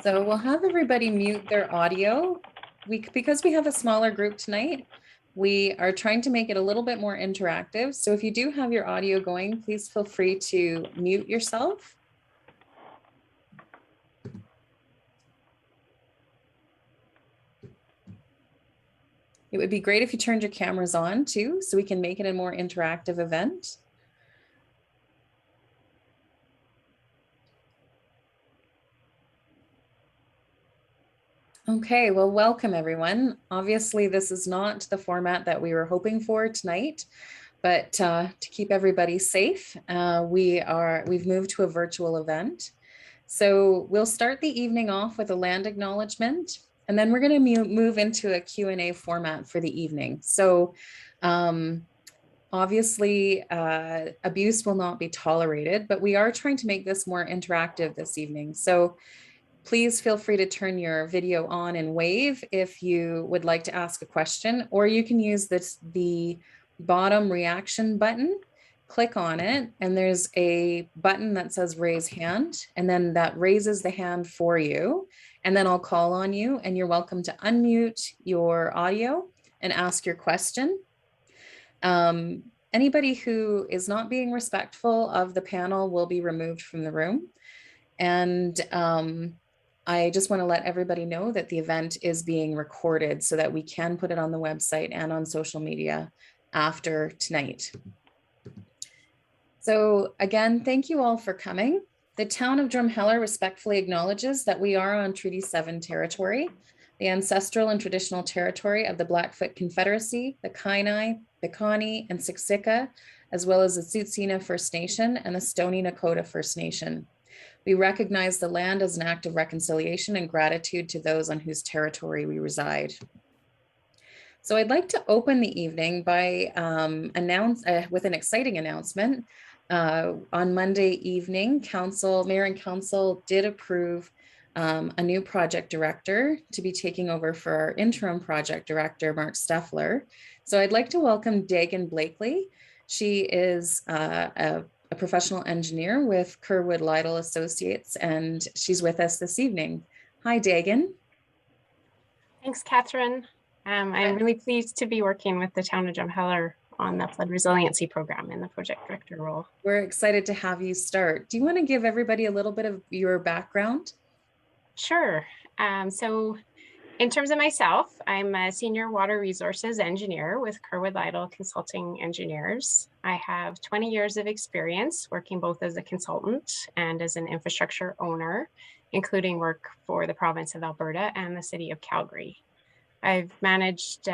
So we'll have everybody mute their audio. Because we have a smaller group tonight, we are trying to make it a little bit more interactive. So if you do have your audio going, please feel free to mute yourself. It would be great if you turned your cameras on too, so we can make it a more interactive event. Okay, well, welcome everyone. Obviously, this is not the format that we were hoping for tonight, but to keep everybody safe, we've moved to a virtual event. So we'll start the evening off with a land acknowledgement, and then we're going to move into a Q&A format for the evening. So obviously, abuse will not be tolerated, but we are trying to make this more interactive this evening. So please feel free to turn your video on and wave if you would like to ask a question, or you can use the bottom reaction button, click on it, and there's a button that says raise hand, and then that raises the hand for you, and then I'll call on you, and you're welcome to unmute your audio and ask your question. Anybody who is not being respectful of the panel will be removed from the room. And I just want to let everybody know that the event is being recorded so that we can put it on the website and on social media after tonight. So again, thank you all for coming. The town of Drumheller respectfully acknowledges that we are on Treaty 7 territory, the ancestral and traditional territory of the Blackfoot Confederacy, the Kainai, the Kainai, and Siksika, as well as the Tsuut'ina First Nation and the Stoney Nakoda First Nation. We recognize the land as an act of reconciliation and gratitude to those on whose territory we reside. So I'd like to open the evening by with an exciting announcement. On Monday evening, Mayor and Council did approve a new project director to be taking over for our interim project director, Mark Steffler. So I'd like to welcome Dagan Blakely. She is a professional engineer with Kerwood Lytle Associates, and she's with us this evening. Hi, Dagan. Thanks, Catherine. I'm really pleased to be working with the town of Drumheller on the flood resiliency program in the project director role. We're excited to have you start. Do you want to give everybody a little bit of your background? Sure. So in terms of myself, I'm a senior water resources engineer with Kerwood Lytle Consulting Engineers. I have 20 years of experience working both as a consultant and as an infrastructure owner, including work for the province of Alberta and the city of Calgary. I've managed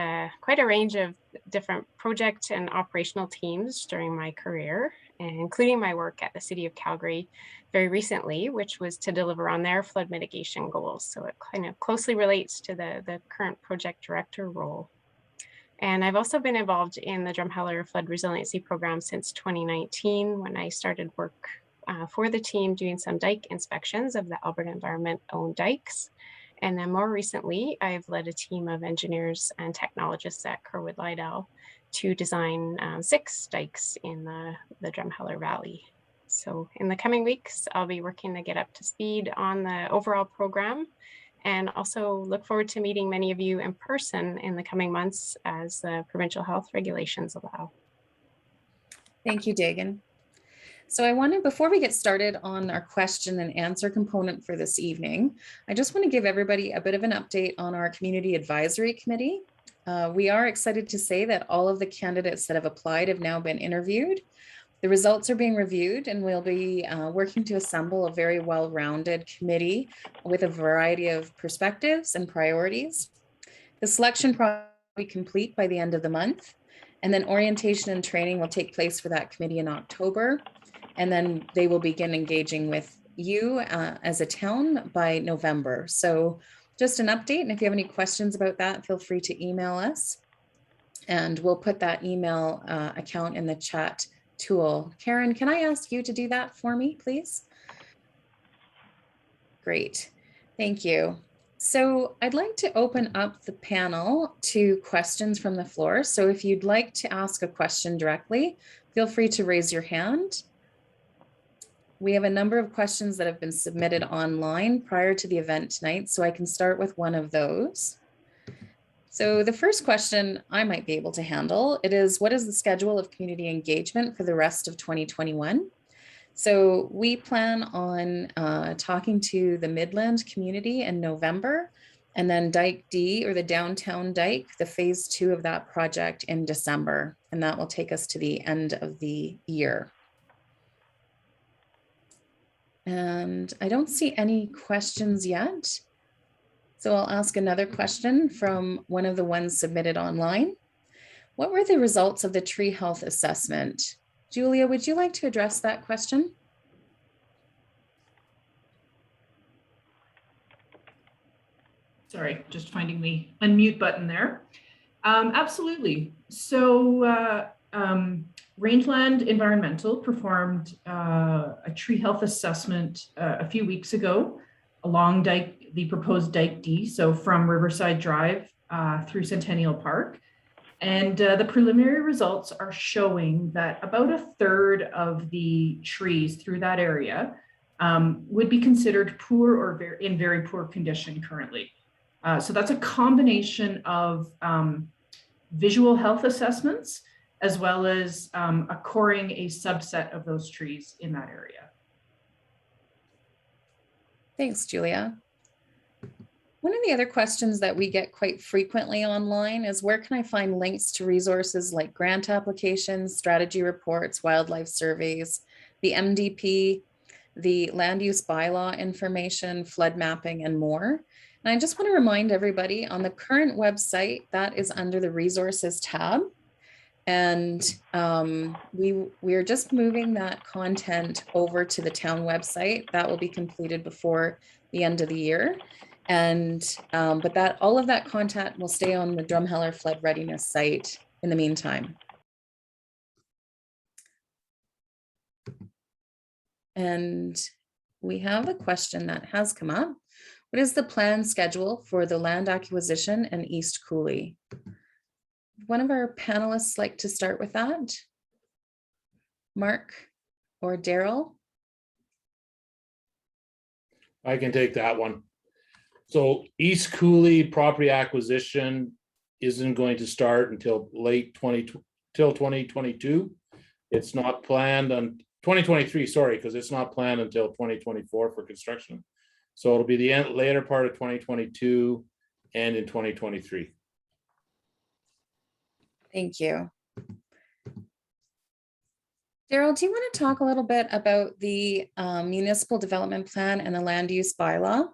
quite a range of different project and operational teams during my career, including my work at the city of Calgary very recently, which was to deliver on their flood mitigation goals. So it kind of closely relates to the current project director role. And I've also been involved in the Drumheller Flood Resiliency Program since 2019, when I started work for the team doing some dike inspections of the Alberta Environment-owned dikes. And then more recently, I've led a team of engineers and technologists at Kerwood Lytle to design 6 dikes in the Drumheller Valley. So in the coming weeks, I'll be working to get up to speed on the overall program, and also look forward to meeting many of you in person in the coming months as the provincial health regulations allow. Thank you, Dagan. So I wanted, before we get started on our question and answer component for this evening, I just want to give everybody a bit of an update on our Community Advisory Committee. We are excited to say that all of the candidates that have applied have now been interviewed. The results are being reviewed, and we'll be working to assemble a very well-rounded committee with a variety of perspectives and priorities. The selection process will be complete by the end of the month, and then orientation and training will take place for that committee in October. And then they will begin engaging with you as a town by November. So just an update. And if you have any questions about that, feel free to email us. And we'll put that email account in the chat tool. Karen, can I ask you to do that for me, please? Great. Thank you. So I'd like to open up the panel to questions from the floor. So if you'd like to ask a question directly, feel free to raise your hand. We have a number of questions that have been submitted online prior to the event tonight, so I can start with one of those. So the first question I might be able to handle, it is, what is the schedule of community engagement for the rest of 2021? So we plan on talking to the Midland community in November, and then Dike D, or the downtown dike, the phase 2 of that project in December. And that will take us to the end of the year. And I don't see any questions yet. So I'll ask another question from one of the ones submitted online. What were the results of the tree health assessment? Julia, would you like to address that question? Sorry, just finding the unmute button there. Absolutely. So Rangeland Environmental performed a tree health assessment a few weeks ago along the proposed Dike D, so from Riverside Drive through Centennial Park. And the preliminary results are showing that about a third of the trees through that area would be considered poor or in very poor condition currently. So that's a combination of visual health assessments, as well as coring a subset of those trees in that area. Thanks, Julia. One of the other questions that we get quite frequently online is, where can I find links to resources like grant applications, strategy reports, wildlife surveys, the MDP, the land use bylaw information, flood mapping, and more? And I just want to remind everybody, on the current website, that is under the resources tab. And we are just moving that content over to the town website. That will be completed before the end of the year. And but all of that content will stay on the Drumheller Flood Readiness site in the meantime. And we have a question that has come up. What is the planned schedule for the land acquisition in East Cooley? One of our panelists like to start with that? Mark or Daryl? I can take that one. So East Cooley property acquisition isn't going to start until till 2022. It's not planned on 2023, sorry, because it's not planned until 2024 for construction. So it'll be the later part of 2022 and in 2023. Thank you. Daryl, do you want to talk a little bit about the municipal development plan and the land use bylaw?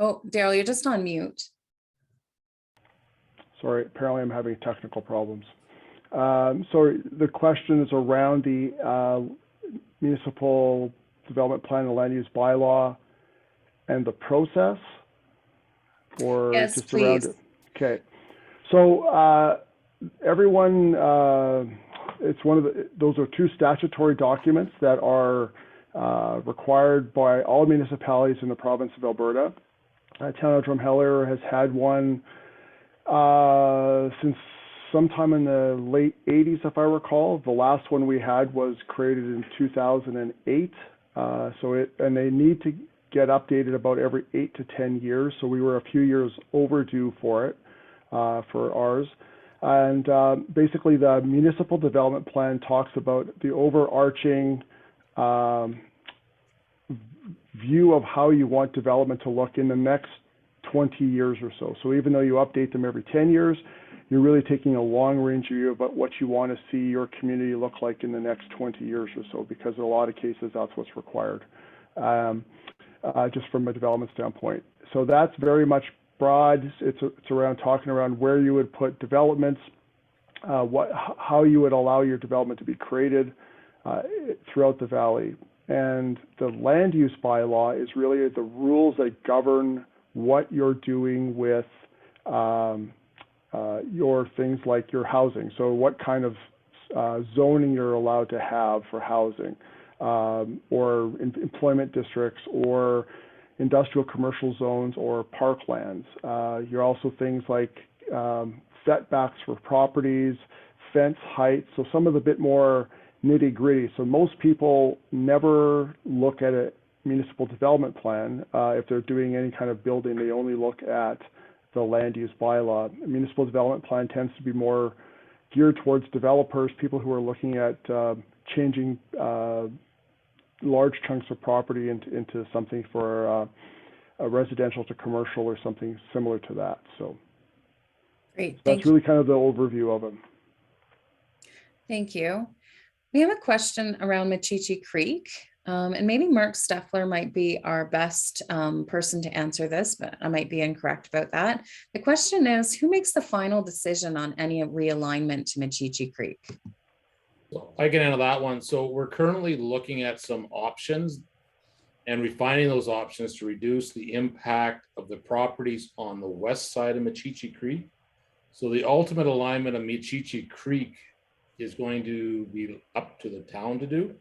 Oh, Daryl, you're just on mute. Sorry, apparently I'm having technical problems. So the question is around the municipal development plan and land use bylaw and the process, or yes, just please. around it? Okay. So everyone, it's one of those are two statutory documents that are required by all municipalities in the province of Alberta. Town of Drumheller has had one since sometime in the late 80s, if I recall. The last one we had was created in 2008. And they need to get updated about every 8 to 10 years. So we were a few years overdue for it, for ours. And basically the municipal development plan talks about the overarching view of how you want development to look in the next 20 years or so. So even though you update them every 10 years, you're really taking a long-range view about what you want to see your community look like in the next 20 years or so, because in a lot of cases, that's what's required, just from a development standpoint. So that's very much broad. It's around talking around where you would put developments, how you would allow your development to be created throughout the valley. And the land use bylaw is really the rules that govern what you're doing with your things like your housing. So what kind of zoning you're allowed to have for housing, or employment districts, or industrial commercial zones, or parklands. You're also things like setbacks for properties, fence height, so some of the bit more nitty gritty. So most people never look at a municipal development plan. If they're doing any kind of building, they only look at the land use bylaw. A municipal development plan tends to be more geared towards developers, people who are looking at changing large chunks of property into something for a residential to commercial or something similar to that. So Great. that's really kind of the overview of them. Thank you. We have a question around Michichi Creek, and maybe Mark Steffler might be our best person to answer this, but I might be incorrect about that. The question is, who makes the final decision on any realignment to Michichi Creek? So I can handle that one. So we're currently looking at some options and refining those options to reduce the impact of the properties on the west side of Michichi Creek. So the ultimate alignment of Michichi Creek is going to be up to the town to do,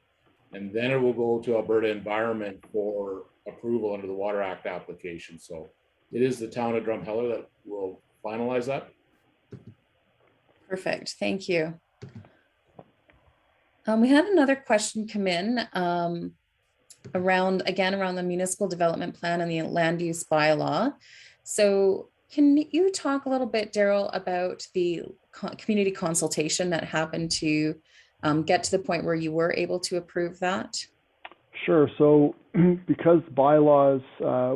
and then it will go to Alberta Environment for approval under the Water Act application. So it is the town of Drumheller that will finalize that. Perfect, thank you. We had another question come in around the municipal development plan and the land use bylaw. So can you talk a little bit, Daryl, about the community consultation that happened to get to the point where you were able to approve that? Sure. So because bylaws,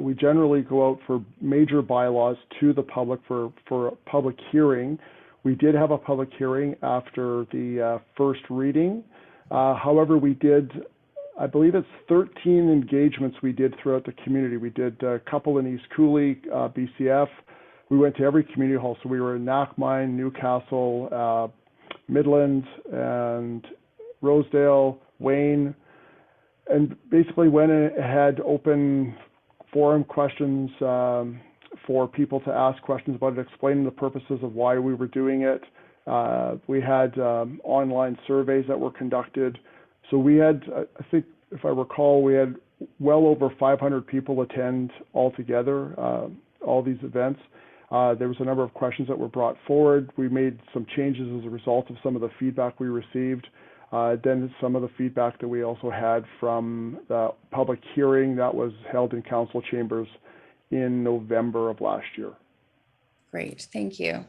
we generally go out for major bylaws to the public for a public hearing. We did have a public hearing after the first reading. However, we did, I believe it's 13 engagements we did throughout the community. We did a couple in East Cooley, BCF. We went to every community hall. So we were in Knockmine, Newcastle, Midland, and Rosedale, Wayne, and basically went ahead, open forum questions for people to ask questions about it, explaining the purposes of why we were doing it. We had online surveys that were conducted. So we had, I think, if I recall, we had well over 500 people attend altogether, all these events. There was a number of questions that were brought forward. We made some changes as a result of some of the feedback we received. Then some of the feedback that we also had from the public hearing that was held in council chambers in November of last year. Great, thank you.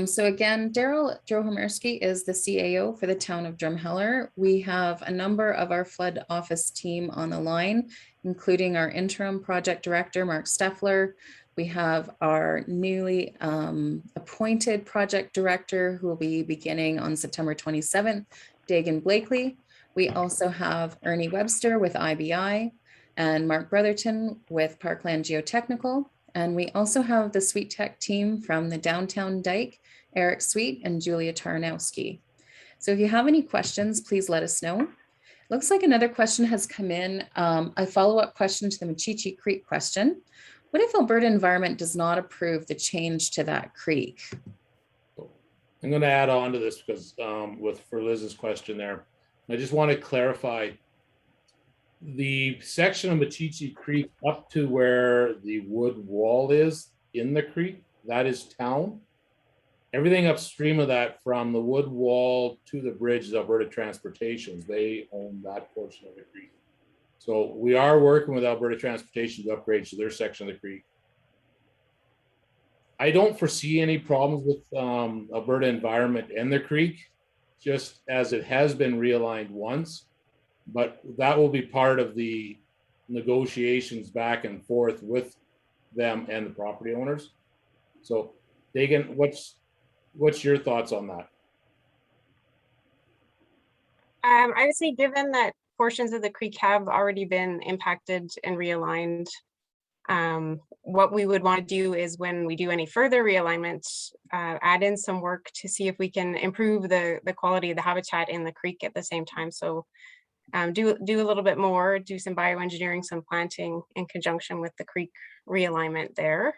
So again, Daryl Drohomersky is the CAO for the town of Drumheller. We have a number of our flood office team on the line, including our interim project director, Mark Steffler. We have our newly appointed project director who will be beginning on September 27th, Dagan Blakely. We also have Ernie Webster with IBI and Mark Brotherton with Parkland Geotechnical. And we also have the Sweet Tech team from the Downtown Dike, Eric Sweet and Julia Tarnowski. So if you have any questions, please let us know. Looks like another question has come in, a follow-up question to the Michichi Creek question. What if Alberta Environment does not approve the change to that creek? I'm going to add on to this because for Liz's question there, I just want to clarify the section of Michichi Creek up to where the wood wall is in the creek, that is town. Everything upstream of that from the wood wall to the bridge is Alberta Transportations. They own that portion of the creek. So we are working with Alberta Transportation to upgrade to their section of the creek. I don't foresee any problems with Alberta Environment and the creek, just as it has been realigned once. But that will be part of the negotiations back and forth with them and the property owners. So, Dagan, what's your thoughts on that? I would say, given that portions of the creek have already been impacted and realigned, what we would want to do is when we do any further realignments, add in some work to see if we can improve the quality of the habitat in the creek at the same time. So do a little bit more, do some bioengineering, some planting in conjunction with the creek realignment there,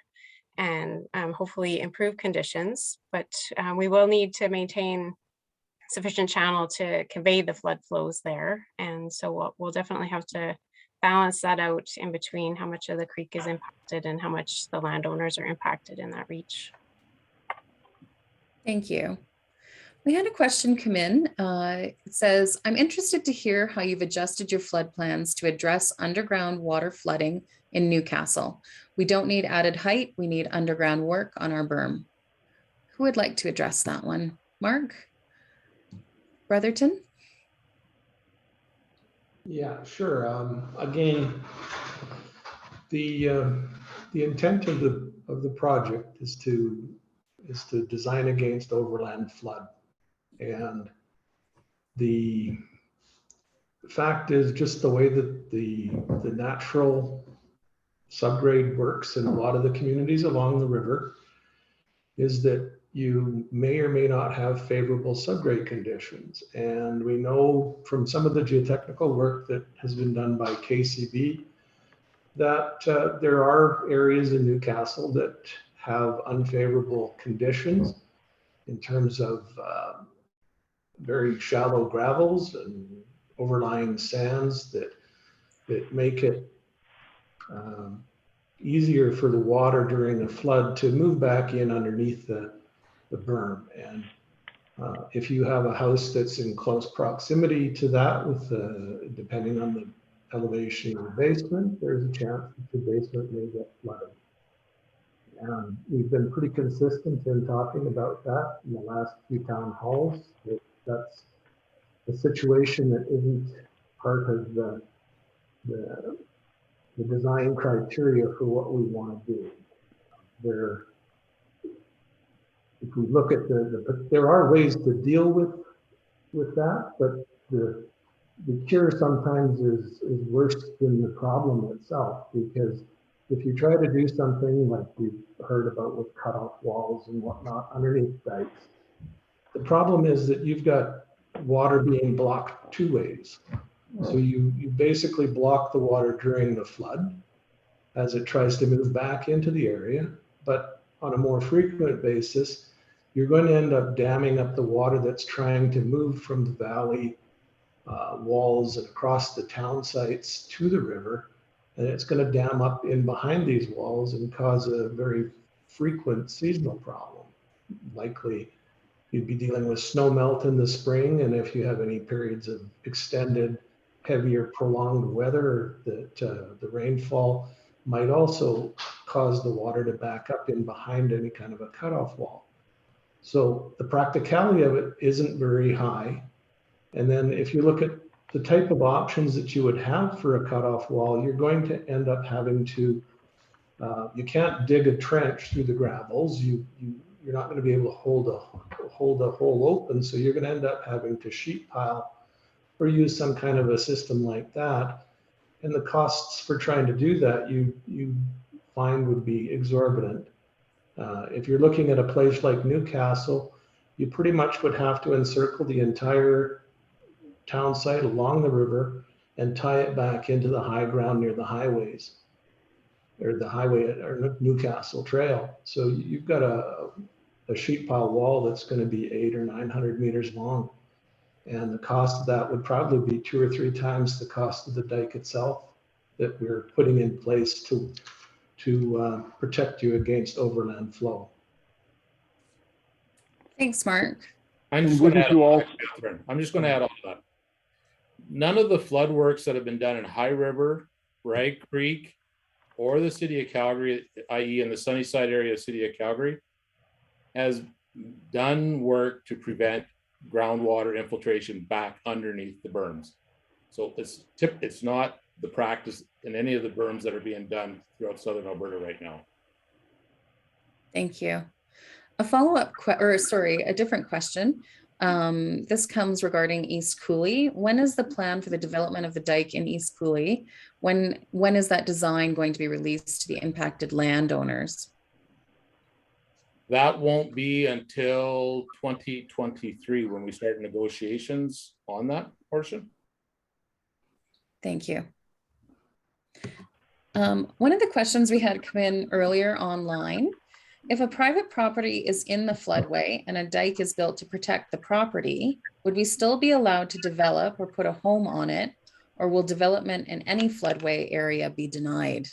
and hopefully improve conditions. But we will need to maintain sufficient channel to convey the flood flows there. And so we'll definitely have to balance that out in between how much of the creek is impacted and how much the landowners are impacted in that reach. Thank you. We had a question come in. It says, I'm interested to hear how you've adjusted your flood plans to address underground water flooding in Newcastle. We don't need added height. We need underground work on our berm. Who would like to address that one? Mark? Brotherton? Yeah, sure. Again, the intent of the project is to design against overland flood, and the fact is just the way that the natural subgrade works in a lot of the communities along the river is that you may or may not have favorable subgrade conditions. And we know from some of the geotechnical work that has been done by KCB that there are areas in Newcastle that have unfavorable conditions in terms of very shallow gravels and overlying sands that make it easier for the water during the flood to move back in underneath the berm. And if you have a house that's in close proximity to that, with depending on the elevation of the basement, there's a chance that the basement may get flooded. We've been pretty consistent in talking about that in the last few town halls. That's a situation that isn't part of the design criteria for what we want to do. If we look at there are ways to deal with that, but the cure sometimes is worse than the problem itself, because if you try to do something like we've heard about with cutoff walls and whatnot underneath dikes, the problem is that you've got water being blocked two ways. So you basically block the water during the flood as it tries to move back into the area, but on a more frequent basis, you're going to end up damming up the water that's trying to move from the valley walls and across the town sites to the river, and it's going to dam up in behind these walls and cause a very frequent seasonal problem. Likely you'd be dealing with snow melt in the spring, and if you have any periods of extended heavier prolonged weather, that the rainfall might also cause the water to back up in behind any kind of a cutoff wall. So the practicality of it isn't very high. And then if you look at the type of options that you would have for a cutoff wall, you're going to end up having to, you can't dig a trench through the gravels. You're not going to be able to hold a hole open. So you're going to end up having to sheet pile or use some kind of a system like that. And the costs for trying to do that, you find would be exorbitant. If you're looking at a place like Newcastle, you pretty much would have to encircle the entire town site along the river and tie it back into the high ground near the highways, or the highway or Newcastle Trail. So you've got a sheet pile wall that's going to be 800 or 900 meters long. And the cost of that would probably be 2 or 3 times the cost of the dike itself that we're putting in place to protect you against overland flow. Thanks, Mark. I'm just going to add on to that. None of the flood works that have been done in High River, Rag Creek, or the city of Calgary, i.e. in the Sunnyside area of city of Calgary, has done work to prevent groundwater infiltration back underneath the berms. So it's not the practice in any of the berms that are being done throughout southern Alberta right now. Thank you. A follow-up, a different question. This comes regarding East Cooley. When is the plan for the development of the dike in East Cooley? When is that design going to be released to the impacted landowners? That won't be until 2023 when we start negotiations on that portion. Thank you. One of the questions we had come in earlier online, if a private property is in the floodway and a dike is built to protect the property, would we still be allowed to develop or put a home on it, or will development in any floodway area be denied?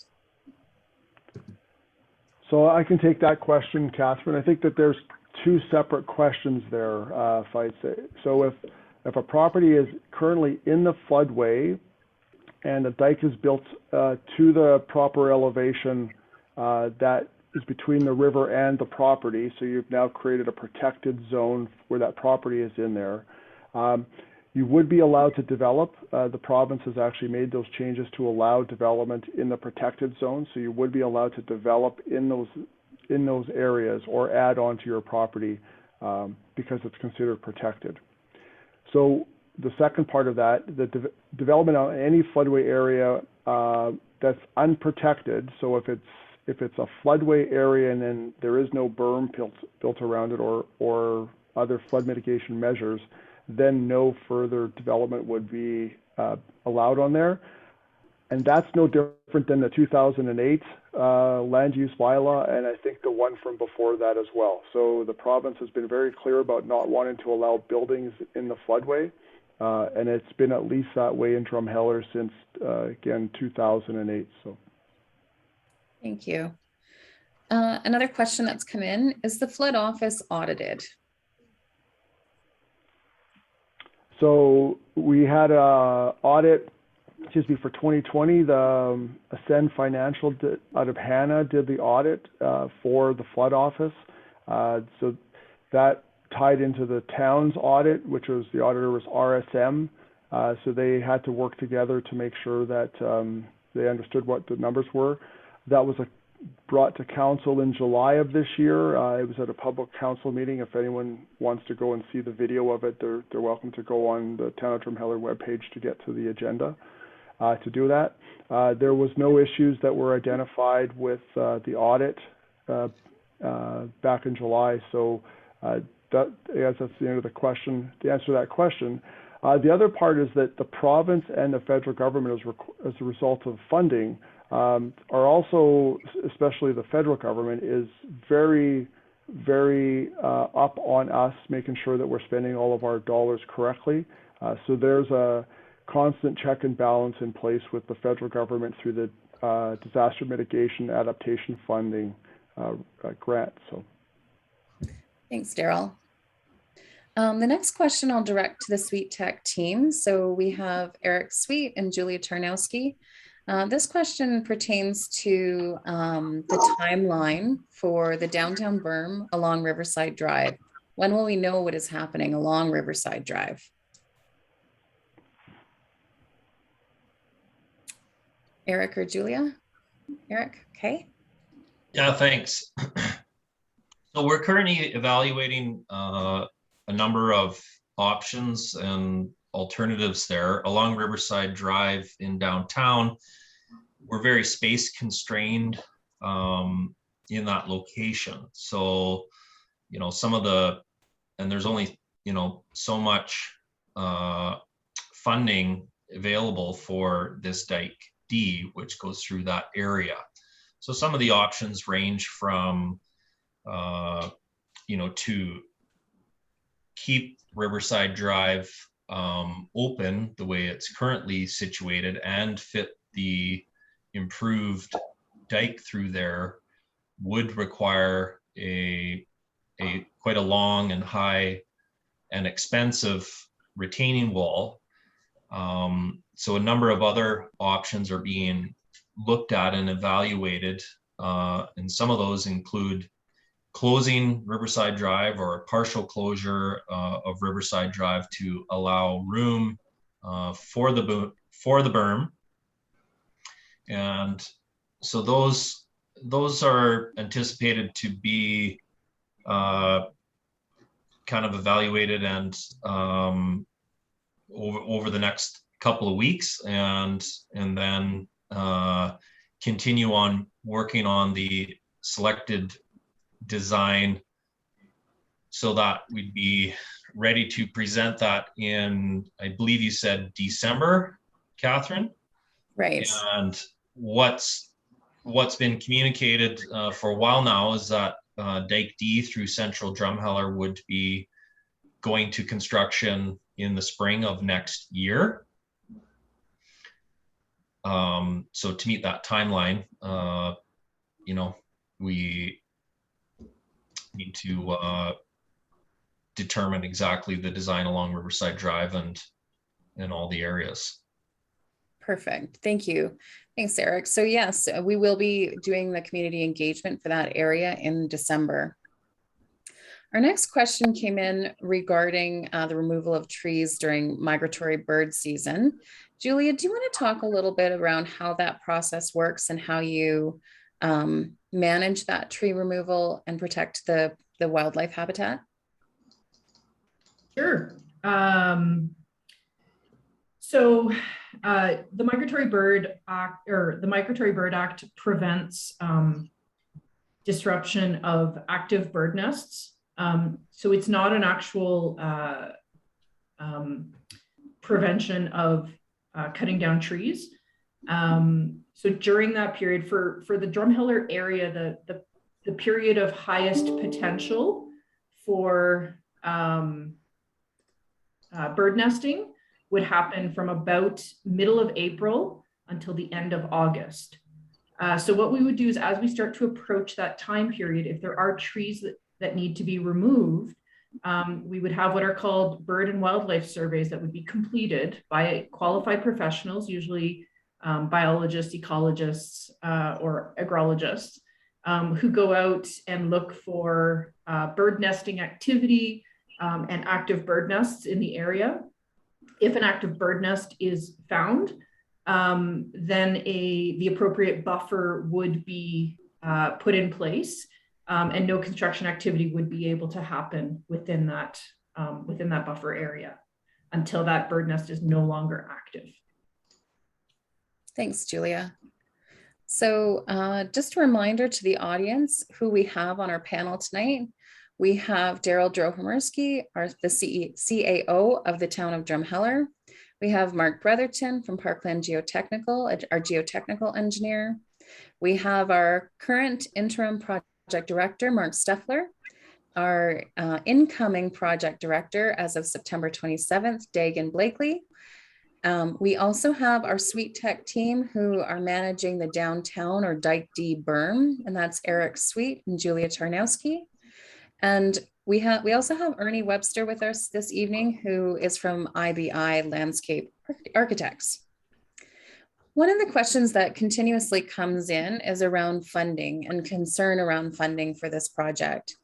So I can take that question, Catherine. I think that there's two separate questions there, if I'd say. So if a property is currently in the floodway and a dike is built to the proper elevation that is between the river and the property, so you've now created a protected zone where that property is in there, you would be allowed to develop. The province has actually made those changes to allow development in the protected zone, so you would be allowed to develop in those areas or add on to your property because it's considered protected. So the second part of that, the development on any floodway area that's unprotected, so if it's a floodway area and then there is no berm built around it or other flood mitigation measures, then no further development would be allowed on there. And that's no different than the 2008 land use bylaw, and I think the one from before that as well. So the province has been very clear about not wanting to allow buildings in the floodway, and it's been at least that way in Drumheller since, again, 2008. So. Thank you. Another question that's come in, is the flood office audited? So we had a audit, for 2020, the Ascend Financial out of Hannah did the audit for the flood office. So that tied into the town's audit, which was the auditor was RSM. So they had to work together to make sure that they understood what the numbers were. That was brought to council in July of this year. It was at a public council meeting. If anyone wants to go and see the video of it, they're welcome to go on the Town of Drumheller webpage to get to the agenda to do that. There was no issues that were identified with the audit back in July. So I guess that's the end of the question. To answer that question, the other part is that the province and the federal government, as a result of funding, are also, especially the federal government, is very, very up on us making sure that we're spending all of our dollars correctly. So there's a constant check and balance in place with the federal government through the disaster mitigation adaptation funding grant. So, thanks, Daryl. The next question I'll direct to the Sweet Tech team. So we have Eric Sweet and Julia Tarnowski. This question pertains to the timeline for the downtown berm along Riverside Drive. When will we know what is happening along Riverside Drive? Eric or Julia? Eric, okay. Yeah, thanks. So we're currently evaluating a number of options and alternatives there along Riverside Drive in downtown. We're very space constrained in that location. So, some of and there's only, so much funding available for this Dike D, which goes through that area. So some of the options range from, to keep Riverside Drive open the way it's currently situated and fit the improved dike through there would require quite a long and high and expensive retaining wall. So a number of other options are being looked at and evaluated, and some of those include closing Riverside Drive or a partial closure of Riverside Drive to allow room for the berm. And so those are anticipated to be kind of evaluated and over the next couple of weeks, and then continue on working on the selected design so that we'd be ready to present that in, I believe you said December, Catherine? Right. And what's been communicated for a while now is that Dike D through Central Drumheller would be going to construction in the spring of next year. So to meet that timeline, need to determine exactly the design along Riverside Drive and all the areas. Perfect. Thank you. Thanks, Eric. So yes, we will be doing the community engagement for that area in December. Our next question came in regarding the removal of trees during migratory bird season. Julia, do you want to talk a little bit around how that process works and how you manage that tree removal and protect the wildlife habitat? Sure. So the Migratory Bird Act, or the Migratory Bird Act, prevents disruption of active bird nests. So it's not an actual prevention of cutting down trees. So during that period, for the Drumheller area, the period of highest potential for bird nesting would happen from about middle of April until the end of August. So what we would do is, as we start to approach that time period, if there are trees that need to be removed, we would have what are called bird and wildlife surveys that would be completed by qualified professionals, usually biologists, ecologists, or agrologists, who go out and look for bird nesting activity and active bird nests in the area. If an active bird nest is found, then the appropriate buffer would be put in place, and no construction activity would be able to happen within that buffer area until that bird nest is no longer active. Thanks, Julia. So just a reminder to the audience who we have on our panel tonight. We have Daryl Drohomersky, the CAO of the town of Drumheller. We have Mark Bretherton from Parkland Geotechnical, our geotechnical engineer. We have our current interim project director, Mark Steffler, our incoming project director as of September 27th, Dagan Blakely. We also have our Sweet Tech team who are managing the downtown or Dyke D berm, and that's Eric Sweet and Julia Tarnowski. And we also have Ernie Webster with us this evening, who is from IBI Landscape Architects. One of the questions that continuously comes in is around funding and concern around funding for this project.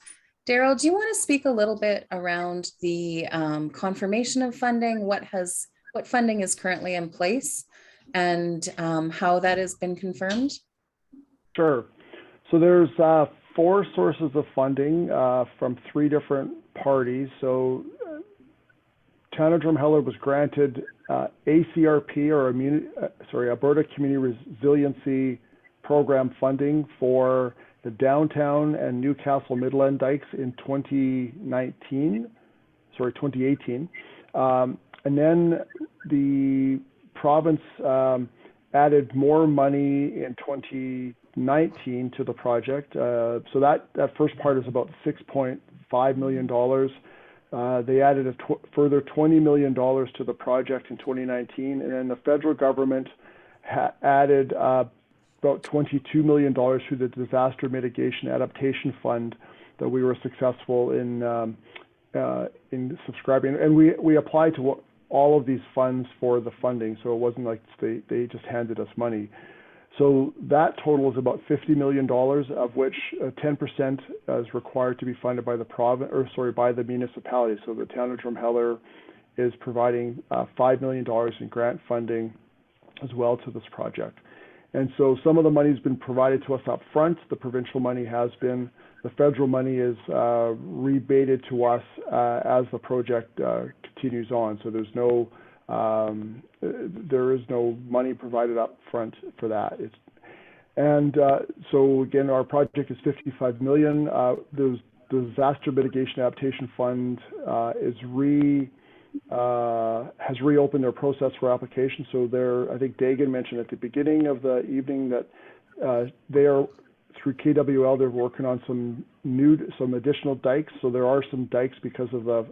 Daryl, do you want to speak a little bit around the confirmation of funding, what funding is currently in place, and how that has been confirmed? Sure. So there's 4 sources of funding from 3 different parties. So Town of Drumheller was granted ACRP, or Alberta Community Resiliency Program funding for the downtown and Newcastle Midland dikes in 2018. And then the province added more money in 2019 to the project. So that first part is about $6.5 million. They added a further $20 million to the project in 2019. And then the federal government added about $22 million through the Disaster Mitigation Adaptation Fund that we were successful in subscribing. And we applied to all of these funds for the funding. So it wasn't like they just handed us money. So that total is about $50 million, of which 10% is required to be funded by the by the municipality. So the town of Drumheller is providing $5 million in grant funding as well to this project. And so some of the money has been provided to us up front. The provincial money has been. The federal money is rebated to us as the project continues on. So there is no money provided up front for that. So again, our project is $55 million. The Disaster Mitigation Adaptation Fund has reopened their process for application. So I think Dagan mentioned at the beginning of the evening that they are, through KWL, they're working on some additional dikes. So there are some dikes, because of the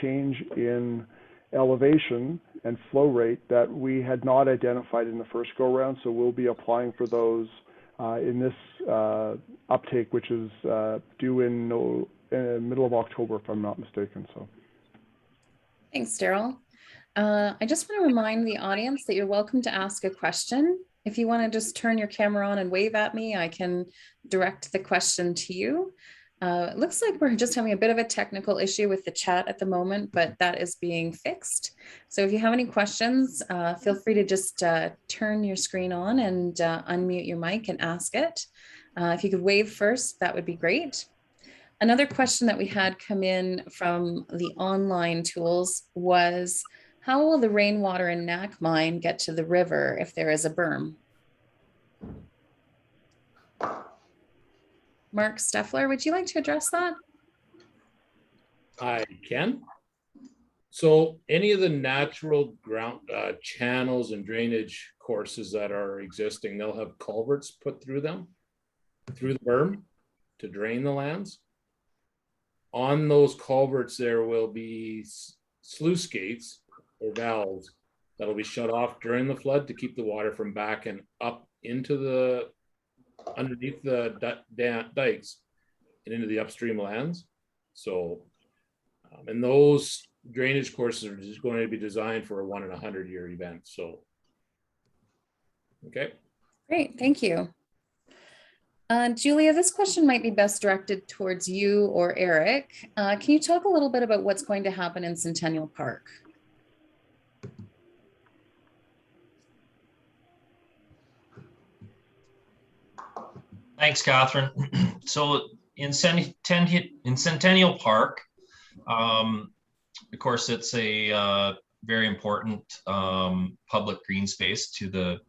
change in elevation and flow rate, that we had not identified in the first go round. So we'll be applying for those in this uptake, which is due in middle of October, if I'm not mistaken. So, Thanks, Daryl. I just want to remind the audience that you're welcome to ask a question. If you want to just turn your camera on and wave at me, I can direct the question to you. It looks like we're just having a bit of a technical issue with the chat at the moment, but that is being fixed. So if you have any questions, feel free to just turn your screen on and unmute your mic and ask it. If you could wave first, that would be great. Another question that we had come in from the online tools was, how will the rainwater in Knack Mine get to the river if there is a berm? Mark Steffler, would you like to address that? I can. So any of the natural ground channels and drainage courses that are existing, they'll have culverts put through them, through the berm, to drain the lands. On those culverts, there will be sluice gates or valves that'll be shut off during the flood to keep the water from backing up into the underneath the dikes and into the upstream lands. So, and those drainage courses are just going to be designed for a 1 in 100 year event. So, okay. Great, thank you. Julia, this question might be best directed towards you or Eric. Can you talk a little bit about what's going to happen in Centennial Park? Thanks, Catherine. So in Centennial Park, of course, it's a very important public green space to the,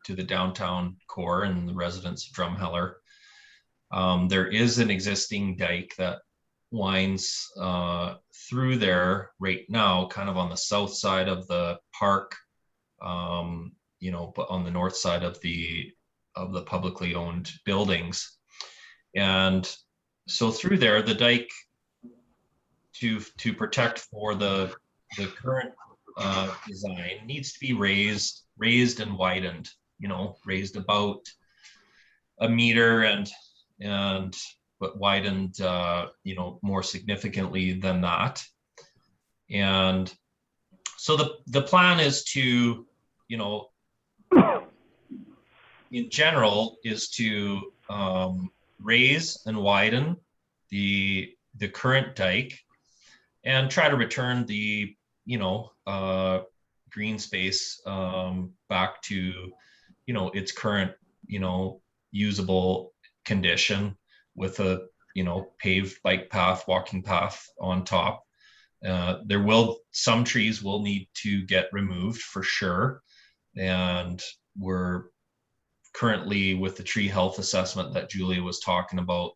to the downtown core and the residents of Drumheller. There is an existing dike that winds through there right now, kind of on the south side of the park, but on the north side of the publicly owned buildings. And so through there, the dike to protect for the current design needs to be raised and widened, raised about a meter and but widened, more significantly than that. And so the plan is to, in general, is to raise and widen the current dike and try to return the green space back to its current usable condition, with a paved bike path, walking path on top. Some trees will need to get removed for sure, and we're currently, with the tree health assessment that Julia was talking about,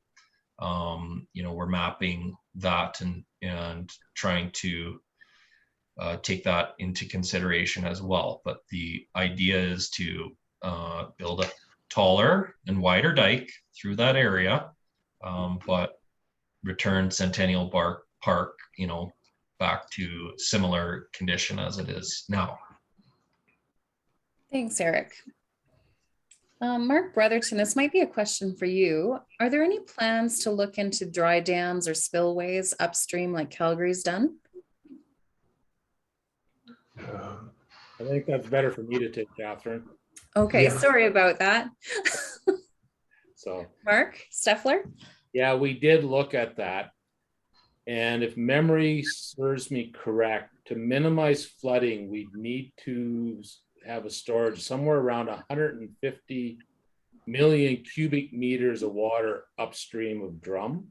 we're mapping that and trying to take that into consideration as well. But the idea is to build a taller and wider dike through that area, but return Centennial Park, back to similar condition as it is now. Thanks, Eric. Mark Brotherton, this might be a question for you. Are there any plans to look into dry dams or spillways upstream like Calgary's done? I think that's better for me to take, Catherine. Okay, Yeah. sorry about that. So, Mark Steffler? yeah, we did look at that. And if memory serves me correct, to minimize flooding, we'd need to have a storage somewhere around 150 million cubic meters of water upstream of Drum.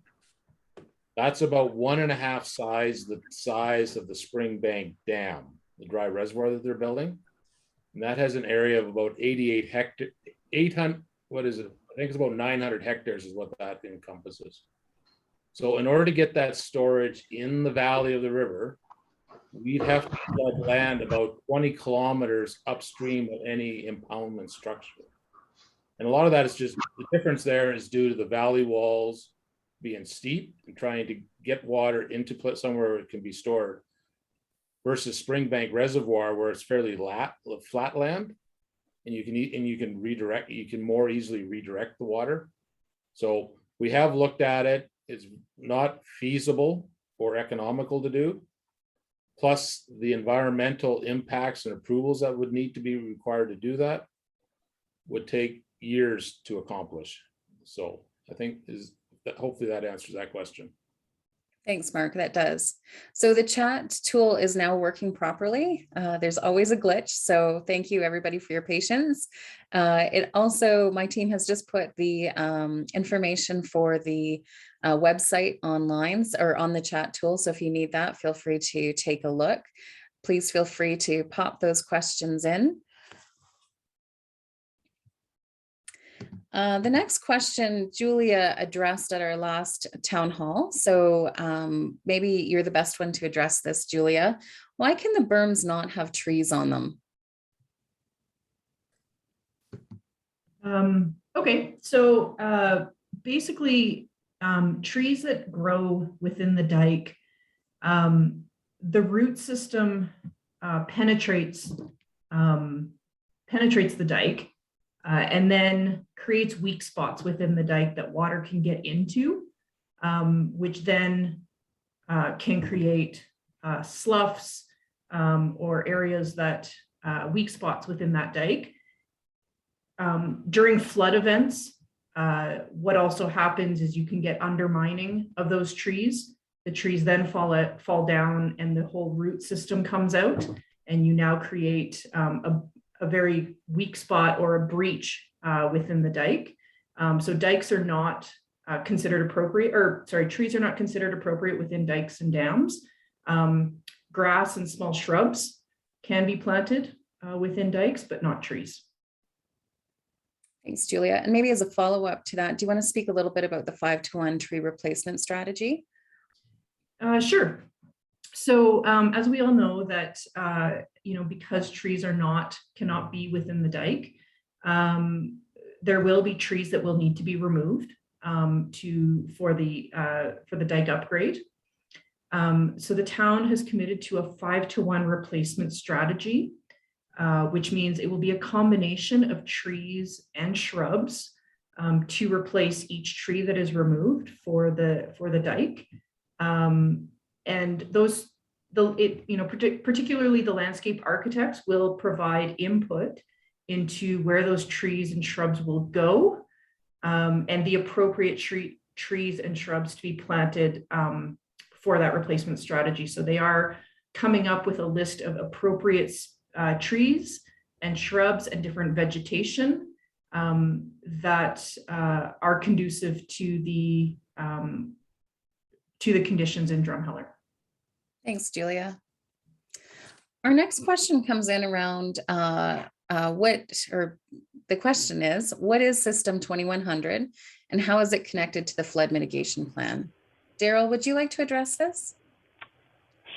That's about 1.5 the size of the Springbank Dam, the dry reservoir that they're building. And that has an area of about 88 hectares, 800, what is it? I think it's about 900 hectares is what that encompasses. So in order to get that storage in the valley of the river, we'd have to flood land about 20 kilometers upstream of any impoundment structure. And a lot of that is just, the difference there is due to the valley walls being steep and trying to get water into somewhere where it can be stored, versus Springbank Reservoir, where it's fairly flat land. and you can more easily redirect the water. So we have looked at it. It's not feasible or economical to do. Plus the environmental impacts and approvals that would need to be required to do that would take years to accomplish. So I think hopefully that answers that question. Thanks, Mark. That does. So the chat tool is now working properly. There's always a glitch. So thank you everybody for your patience. It also, my team has just put the information for the website online or on the chat tool. So if you need that, feel free to take a look. Please feel free to pop those questions in. The next question Julia addressed at our last town hall. So maybe you're the best one to address this, Julia. Why can the berms not have trees on them? Okay, so basically trees that grow within the dike, the root system penetrates the dike. And then creates weak spots within the dike that water can get into, which then can create sloughs or areas that weak spots within that dike. During flood events, what also happens is you can get undermining of those trees. The trees then fall down and the whole root system comes out, and you now create a very weak spot or a breach within the dike. So dikes are not considered appropriate, or sorry, trees are not considered appropriate within dikes and dams. Grass and small shrubs can be planted within dikes, but not trees. Thanks, Julia. And maybe as a follow-up to that, do you want to speak a little bit about the 5-to-1 tree replacement strategy? Sure. So as we all know that, because trees cannot be within the dike, there will be trees that will need to be removed for the dike upgrade. So the town has committed to a 5-to-1 replacement strategy, which means it will be a combination of trees and shrubs to replace each tree that is removed for the dike. And particularly the landscape architects will provide input into where those trees and shrubs will go, and the appropriate trees and shrubs to be planted for that replacement strategy. So they are coming up with a list of appropriate trees and shrubs and different vegetation that are conducive to the conditions in Drumheller. Thanks, Julia. Our next question comes in around the question is, what is System 2100 and how is it connected to the flood mitigation plan? Daryl, would you like to address this?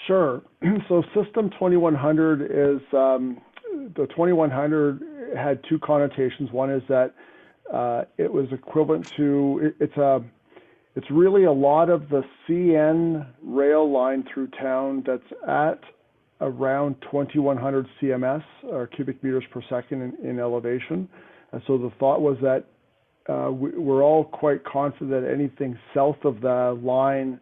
Sure. So System 2100 is, the 2100 had two connotations. One is that it was equivalent to, it's really a lot of the CN rail line through town that's at around 2100 CMS, or cubic meters per second in elevation. And so the thought was that we're all quite confident that anything south of the line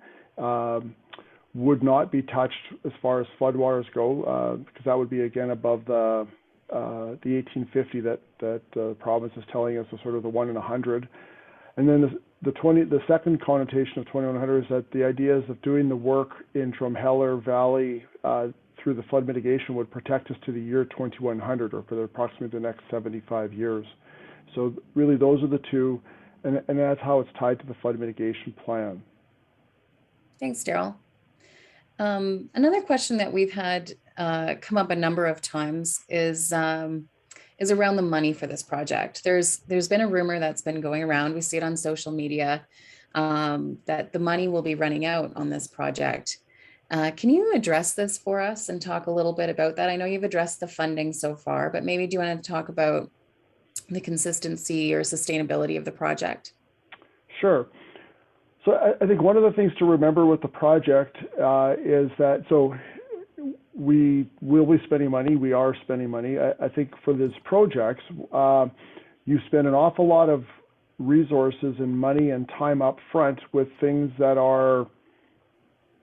would not be touched as far as floodwaters go, because that would be again above the 1850 that the province is telling us is sort of the 1 in 100. And then the second connotation of 2100 is that the idea is of doing the work in Drumheller Valley through the flood mitigation would protect us to the year 2100, or for approximately the next 75 years. So really those are the two, and that's how it's tied to the flood mitigation plan. Thanks, Daryl. Another question that we've had come up a number of times is around the money for this project. There's been a rumor that's been going around. We see it on social media that the money will be running out on this project. Can you address this for us and talk a little bit about that? I know you've addressed the funding so far, but maybe do you want to talk about the consistency or sustainability of the project? Sure. So I think one of the things to remember with the project is that, so we will be spending money. We are spending money. I think for these projects, you spend an awful lot of resources and money and time up front with things that are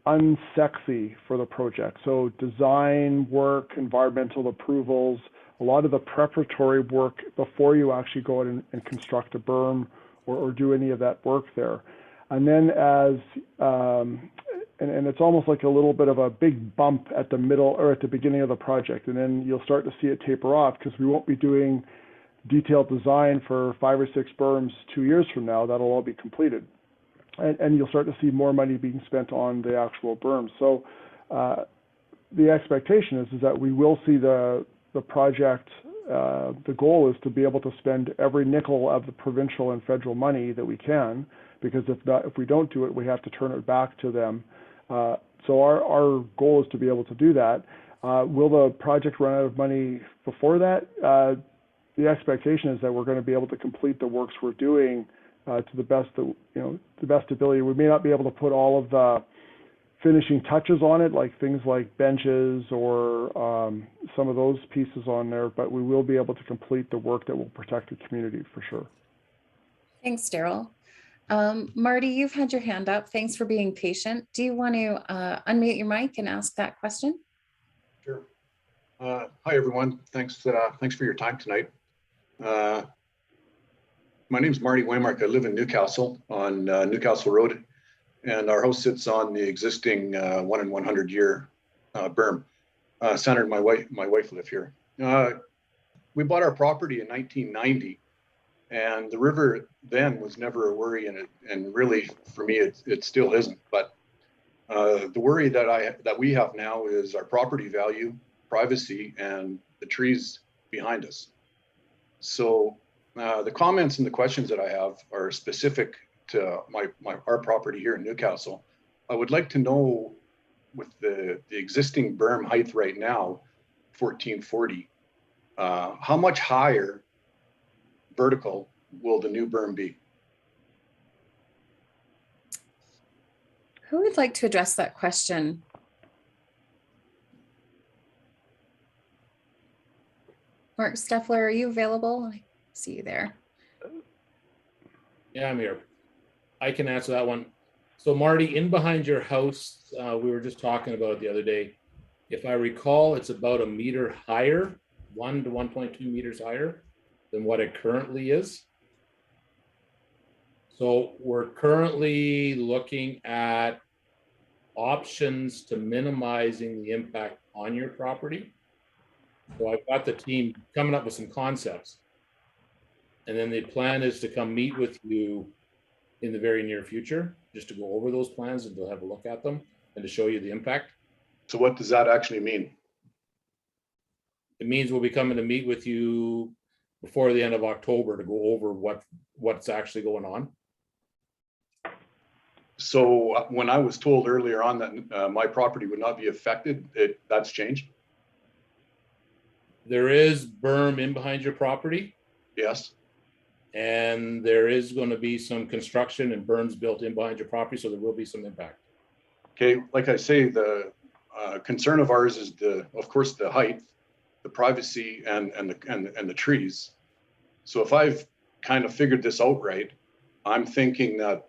unsexy for the project. So design work, environmental approvals, a lot of the preparatory work before you actually go out and construct a berm or do any of that work there. And then and it's almost like a little bit of a big bump at the middle or at the beginning of the project. And then you'll start to see it taper off because we won't be doing detailed design for 5 or 6 berms 2 years from now. That'll all be completed. And you'll start to see more money being spent on the actual berms. So the expectation is that we will see the project, the goal is to be able to spend every nickel of the provincial and federal money that we can, because if we don't do it, we have to turn it back to them. So our goal is to be able to do that. Will the project run out of money before that? The expectation is that we're going to be able to complete the works we're doing to the best ability. We may not be able to put all of the finishing touches on it, like things like benches or some of those pieces on there, but we will be able to complete the work that will protect the community for sure. Thanks, Daryl. Marty, you've had your hand up. Thanks for being patient. Do you want to unmute your mic and ask that question? Sure. Hi, everyone. Thanks for your time tonight. My name is Marty Waymark. I live in Newcastle on Newcastle Road, and our house sits on the existing 1 in 100 year berm. Sandra and my wife live here. We bought our property in 1990. And the river then was never a worry, and really for me it still isn't. But the worry that we have now is our property value, privacy, and the trees behind us. So the comments and the questions that I have are specific to our property here in Newcastle. I would like to know, with the existing berm height right now, 1440, how much higher vertical will the new berm be? Who would like to address that question? Mark Steffler, are you available? I see you there. Yeah, I'm here. I can answer that one. So Marty, in behind your house, we were just talking about it the other day. If I recall, it's about a meter higher, 1 to 1.2 meters higher than what it currently is. So we're currently looking at options to minimizing the impact on your property. So I've got the team coming up with some concepts. And then the plan is to come meet with you in the very near future, just to go over those plans and to have a look at them and to show you the impact. So what does that actually mean? It means we'll be coming to meet with you before the end of October to go over what's actually going on. So when I was told earlier on that my property would not be affected, that's changed? There is berm in behind your property. Yes. And there is going to be some construction and berms built in behind your property, so there will be some impact. Okay, like I say, the concern of ours is of course, the height, the privacy, and the trees. So if I've kind of figured this out right, I'm thinking that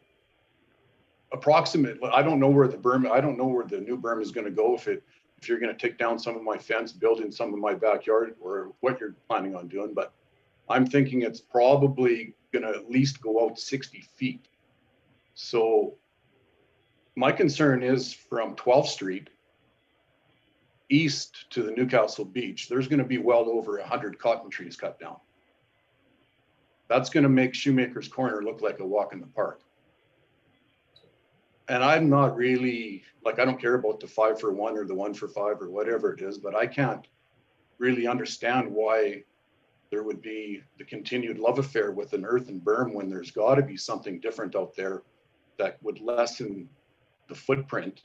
approximately, I don't know where the new berm is going to go, if you're going to take down some of my fence, build in some of my backyard, or what you're planning on doing, but I'm thinking it's probably going to at least go out 60 feet. So my concern is from 12th Street east to the Newcastle beach, there's going to be well over 100 cotton trees cut down. That's going to make Shoemaker's Corner look like a walk in the park. And I'm not really, I don't care about the 5 for 1 or the 1 for 5 or whatever it is, but I can't really understand why there would be the continued love affair with an earthen berm when there's got to be something different out there that would lessen the footprint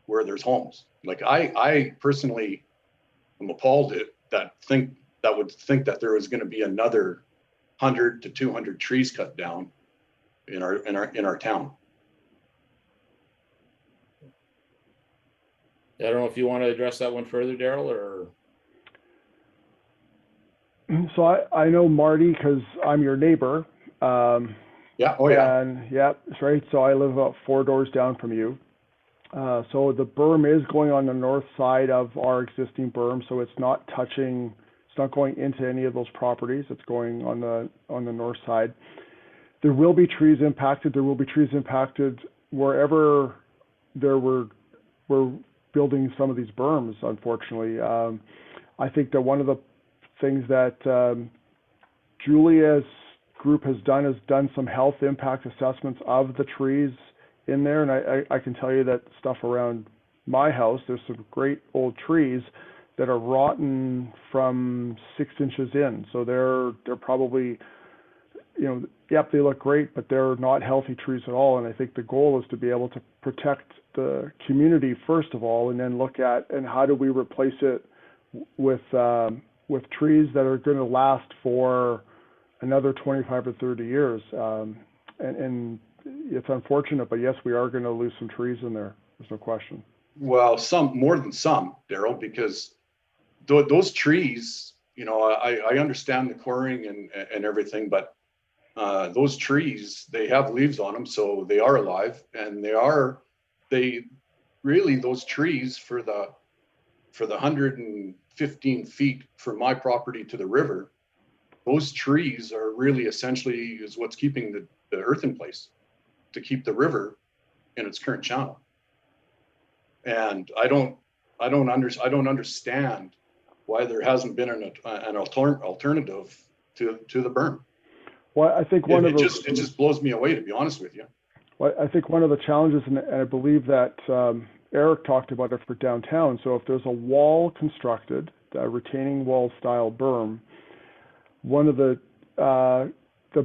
where there's homes. I personally am appalled that would think that there was going to be another 100 to 200 trees cut down in our town. I don't know if you want to address that one further, Daryl, or So I know Marty because I'm your neighbor. Yeah, oh yeah. And yeah, that's right. So I live about 4 doors down from you. So the berm is going on the north side of our existing berm, so it's not touching. It's not going into any of those properties. It's going on the north side. There will be trees impacted. There will be trees impacted wherever we're building some of these berms. Unfortunately, I think that one of the things that Julia's group has done some health impact assessments of the trees in there, and I can tell you that stuff around my house, there's some great old trees that are rotten from 6 inches in. So they're probably, yep, they look great, but they're not healthy trees at all. And I think the goal is to be able to protect the community first of all, and then look at and how do we replace it with trees that are going to last for another 25 or 30 years. And it's unfortunate, but yes, we are going to lose some trees in there. There's no question. Well, some more than some, Daryl, because those trees, I understand the coring and everything, but those trees, they have leaves on them, so they are alive, and those trees for the 115 feet from my property to the river, those trees are really essentially is what's keeping the earth in place to keep the river in its current channel. And I don't understand why there hasn't been an alternative to the berm. Well, I think it just blows me away, to be honest with you. Well, I think one of the challenges, and I believe that Eric talked about it for downtown. So if there's a wall constructed, a retaining wall style berm, one of the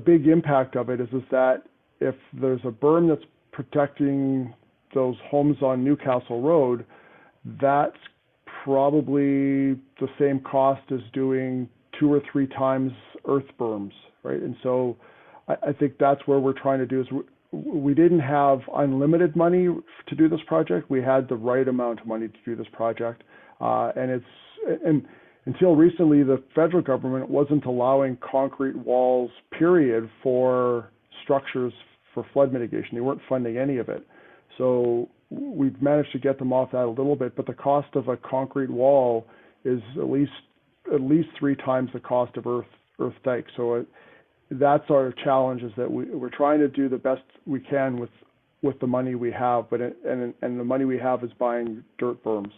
big impact of it is that if there's a berm that's protecting those homes on Newcastle Road, that's probably the same cost as doing 2 or 3 times earth berms, right? And so I think that's where we're trying to do is we didn't have unlimited money to do this project. We had the right amount of money to do this project. And until recently, the federal government wasn't allowing concrete walls, period, for structures for flood mitigation. They weren't funding any of it. So we've managed to get them off that a little bit, but the cost of a concrete wall is at least 3 times the cost of earth dike. So that's our challenge, is that we're trying to do the best we can with the money we have, but and the money we have is buying dirt berms.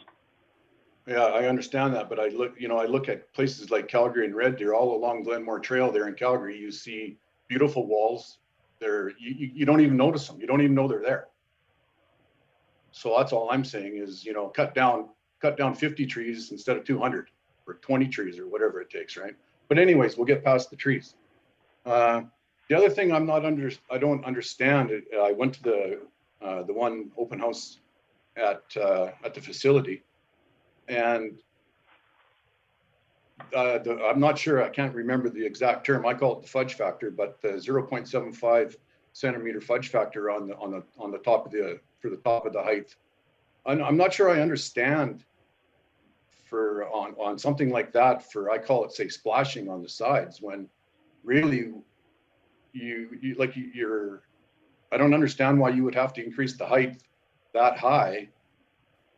Yeah, I understand that, but I look at places like Calgary and Red Deer, all along Glenmore Trail there in Calgary. You see beautiful walls. You don't even notice them. You don't even know they're there. So that's all I'm saying is, cut down 50 trees instead of 200 or 20 trees or whatever it takes, right? But anyways, we'll get past the trees. The other thing I don't understand. I went to the one open house at the facility, and I'm not sure. I can't remember the exact term. I call it the fudge factor, but the 0.75 centimeter fudge factor on the top of the height. I'm not sure I understand on something like that I call it, say, splashing on the sides, when really I don't understand why you would have to increase the height that high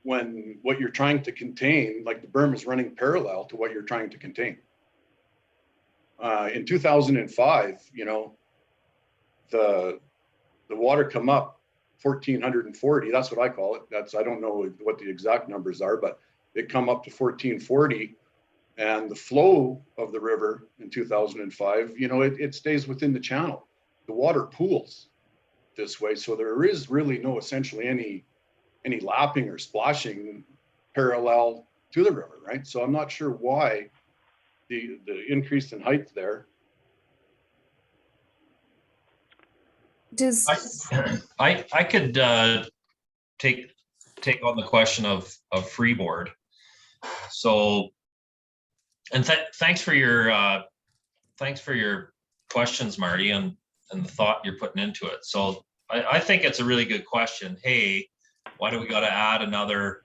when what you're trying to contain, like the berm, is running parallel to what you're trying to contain. In 2005, the water come up 1,440. That's what I call it. I don't know what the exact numbers are, but it come up to 1,440, and the flow of the river in 2005, it stays within the channel. The water pools this way, so there is really no essentially any lapping or splashing parallel to the river, right? So I'm not sure why the increase in height there. I could take on the question of freeboard. So, and thanks for your questions, Marty, and the thought you're putting into it. So I think it's a really good question. Hey, why do we got to add another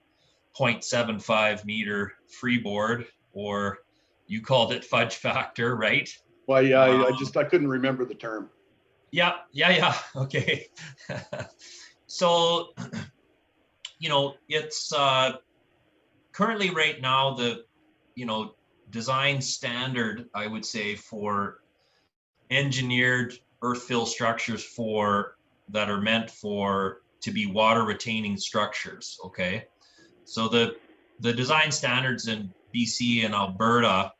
0.75 meter freeboard, or you called it fudge factor, right? Well, yeah, I couldn't remember the term. Yeah. Okay. So, it's currently right now the, design standard, I would say, for engineered earth fill structures that are meant to be water retaining structures. Okay. So the design standards in BC and Alberta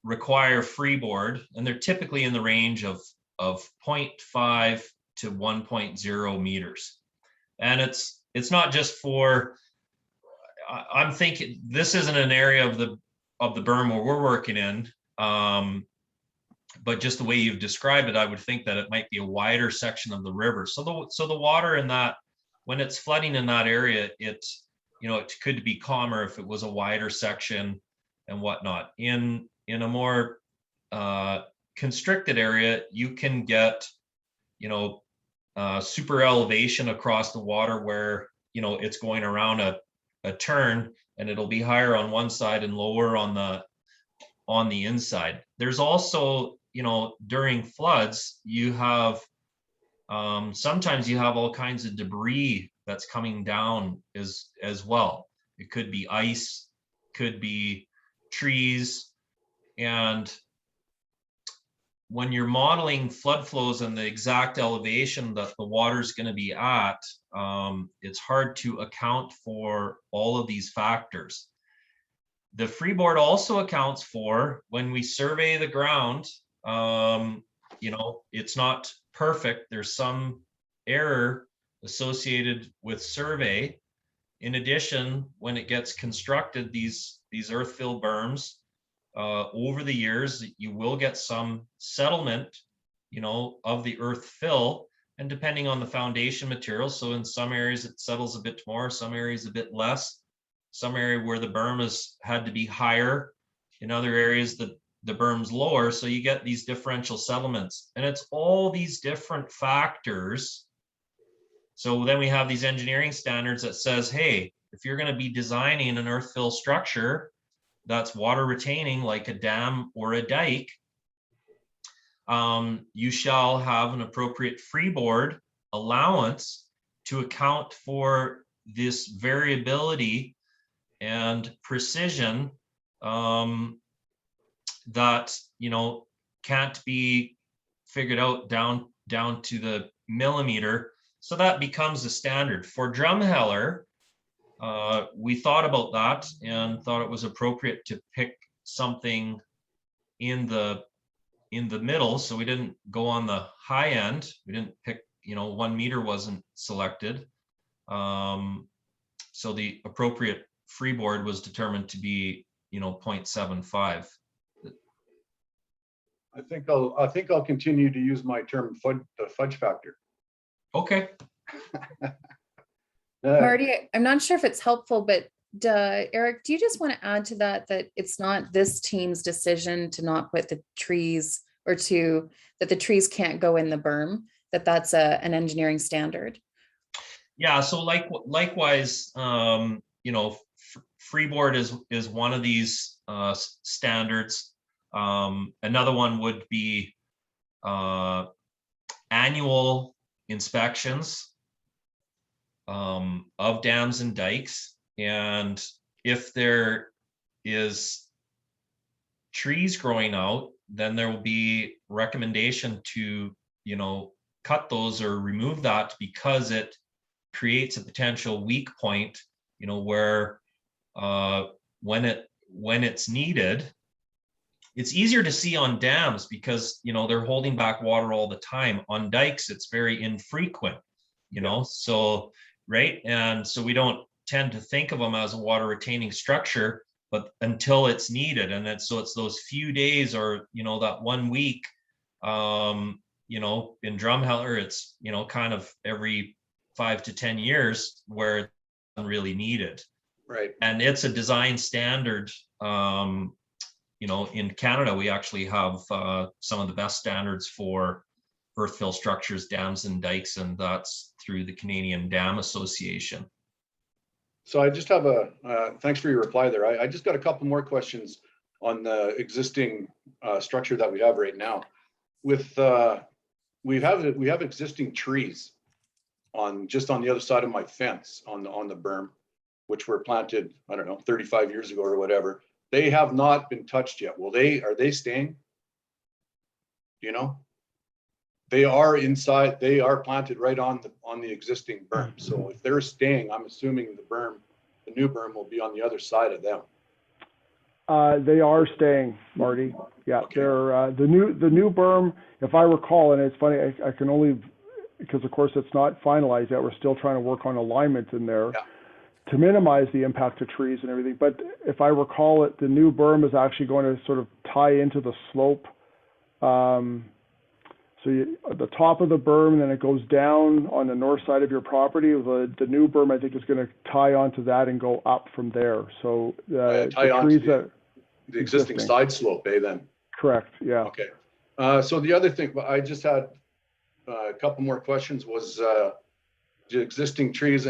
require freeboard, and they're typically in the range of 0.5 to 1.0 meters. And it's not just for, I'm thinking this isn't an area of the berm where we're working in, but just the way you've described it, I would think that it might be a wider section of the river. So the water in that, when it's flooding in that area, it could be calmer if it was a wider section and whatnot. In a more constricted area, you can get super elevation across the water where it's going around a turn, and it'll be higher on one side and lower on the inside. There's also, during floods, you have sometimes you have all kinds of debris that's coming down as well. It could be ice, could be trees. And when you're modeling flood flows and the exact elevation that the water is going to be at, it's hard to account for all of these factors. The freeboard also accounts for, when we survey the ground, it's not perfect. There's some error associated with survey. In addition, when it gets constructed, these earth fill berms, over the years, you will get some settlement, of the earth fill, and depending on the foundation material. So in some areas it settles a bit more, some areas a bit less. Some area where the berm has had to be higher, in other areas the berm's lower. So you get these differential settlements, and it's all these different factors. So then we have these engineering standards that says, hey, if you're going to be designing an earth fill structure that's water retaining, like a dam or a dike, you shall have an appropriate freeboard allowance to account for this variability and precision that can't be figured out down to the millimeter. So that becomes the standard for Drumheller. We thought about that and thought it was appropriate to pick something in the middle. So we didn't go on the high end. We didn't pick, 1 meter wasn't selected. So the appropriate freeboard was determined to be 0.75. I think I'll continue to use my term the fudge factor. Okay. Marty, I'm not sure if it's helpful, but Eric, do you just want to add to that it's not this team's decision to not put the trees, or that the trees can't go in the berm, that's an engineering standard? Yeah, so likewise, freeboard is one of these standards. Another one would be annual inspections of dams and dikes. And if there is trees growing out, then there will be recommendation to, cut those or remove that, because it creates a potential weak point, where when it's needed, it's easier to see on dams because, they're holding back water all the time. On dikes, it's very infrequent, so, right. And so we don't tend to think of them as a water retaining structure, but until it's needed. And it's those few days, or, that 1 week, in Drumheller, it's, kind of every 5 to 10 years where it's really needed. Right. And it's a design standard. In Canada, we actually have some of the best standards for earth fill structures, dams and dikes, and that's through the Canadian Dam Association. So I just have thanks for your reply there. I just got a couple more questions on the existing structure that we have right now. With we have existing trees just on the other side of my fence on the berm, which were planted, I don't know, 35 years ago or whatever. They have not been touched yet. Are they staying? You know? They are inside, they are planted right on the existing berm. So if they're staying, I'm assuming the new berm will be on the other side of them. They are staying, Marty. Yeah, Okay. they're the new berm. If I recall, and it's funny, I can only, because of course it's not finalized yet. We're still trying to work on alignment in there to minimize the impact of trees and everything. But if I recall it, the new berm is actually going to sort of tie into the slope. So the top of the berm, then it goes down on the north side of your property. The new berm, I think, is going to tie onto that and go up from there. So Tie the on trees to the existing side slope, then? Correct, yeah. Okay. So the other thing, I just had a couple more questions, was the existing trees,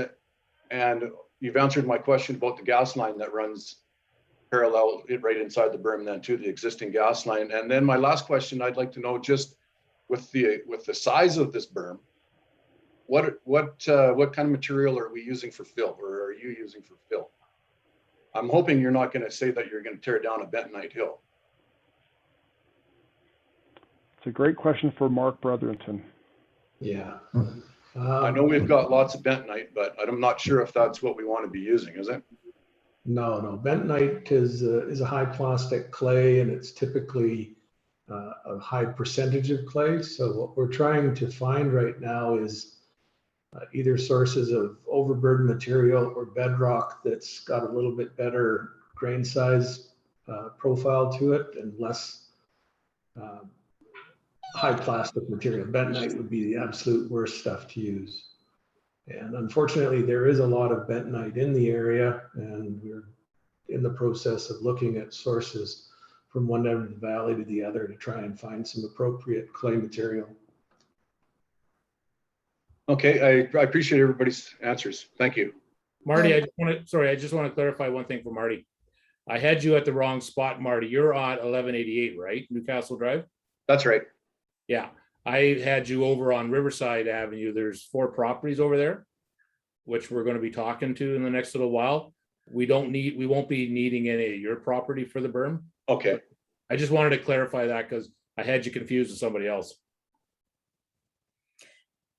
and you've answered my question about the gas line that runs parallel right inside the berm then to the existing gas line. And then my last question, I'd like to know, just with the size of this berm, what kind of material are we using for fill, or are you using for fill? I'm hoping you're not going to say that you're going to tear down a bentonite hill. It's a great question for Mark Brotherington. Yeah. I know we've got lots of bentonite, but I'm not sure if that's what we want to be using, is it? No. Bentonite is a high plastic clay, and it's typically a high percentage of clay. So what we're trying to find right now is either sources of overburden material or bedrock that's got a little bit better grain size profile to it and less high plastic material. Bentonite would be the absolute worst stuff to use. And unfortunately, there is a lot of bentonite in the area, and we're in the process of looking at sources from one end of the valley to the other to try and find some appropriate clay material. Okay, I appreciate everybody's answers. Thank you. Marty, I just want to clarify one thing for Marty. I had you at the wrong spot, Marty. You're on 1188, right? Newcastle Drive? That's right. Yeah, I had you over on Riverside Avenue. There's 4 properties over there, which we're going to be talking to in the next little while. We won't be needing any of your property for the berm. Okay. I just wanted to clarify that because I had you confused with somebody else.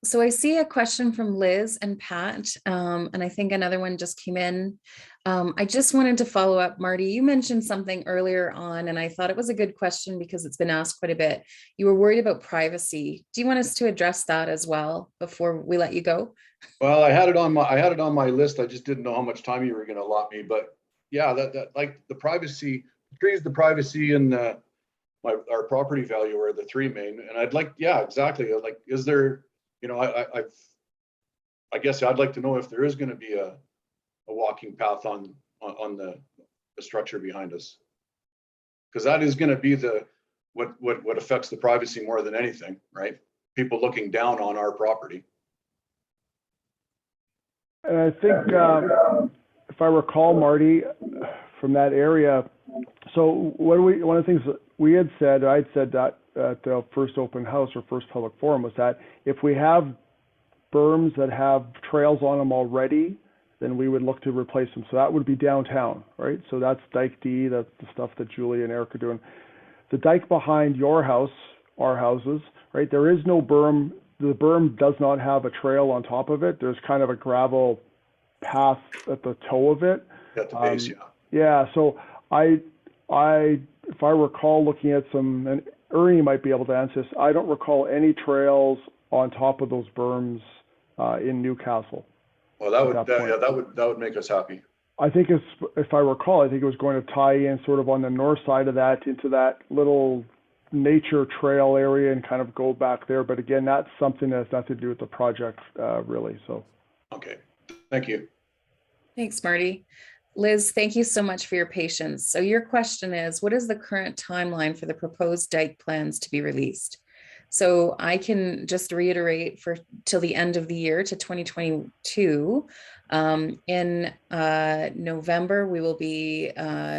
So I see a question from Liz and Pat, and I think another one just came in. I just wanted to follow up, Marty. You mentioned something earlier on, and I thought it was a good question because it's been asked quite a bit. You were worried about privacy. Do you want us to address that as well before we let you go? Well, I had it on my list. I just didn't know how much time you were going to allot me. But yeah, that like the privacy, the trees, the privacy, and our property value are the 3 main. And I'd like, yeah, exactly. Like, is there? You know, I guess I'd like to know if there is going to be a walking path on the structure behind us, because that is going to be what affects the privacy more than anything, right? People looking down on our property. And I think, if I recall, Marty, from that area, so one of the things that we had said, I'd said that at the first open house or first public forum, was that if we have berms that have trails on them already, then we would look to replace them. So that would be downtown, right? So that's Dike D, that's the stuff that Julie and Eric are doing. The dike behind your house, our houses, right? There is no berm. The berm does not have a trail on top of it. There's kind of a gravel path at the toe of it. At the base, yeah. Yeah, so if I recall looking at some, and Ernie might be able to answer this, I don't recall any trails on top of those berms in Newcastle. Well, that would make us happy. I think if I recall, I think it was going to tie in sort of on the north side of that into that little nature trail area and kind of go back there. But again, that's something that has nothing to do with the project, really. So. Okay, thank you. Thanks, Marty. Liz, thank you so much for your patience. So your question is, what is the current timeline for the proposed dike plans to be released? So I can just reiterate till the end of the year to 2022. In November, we will be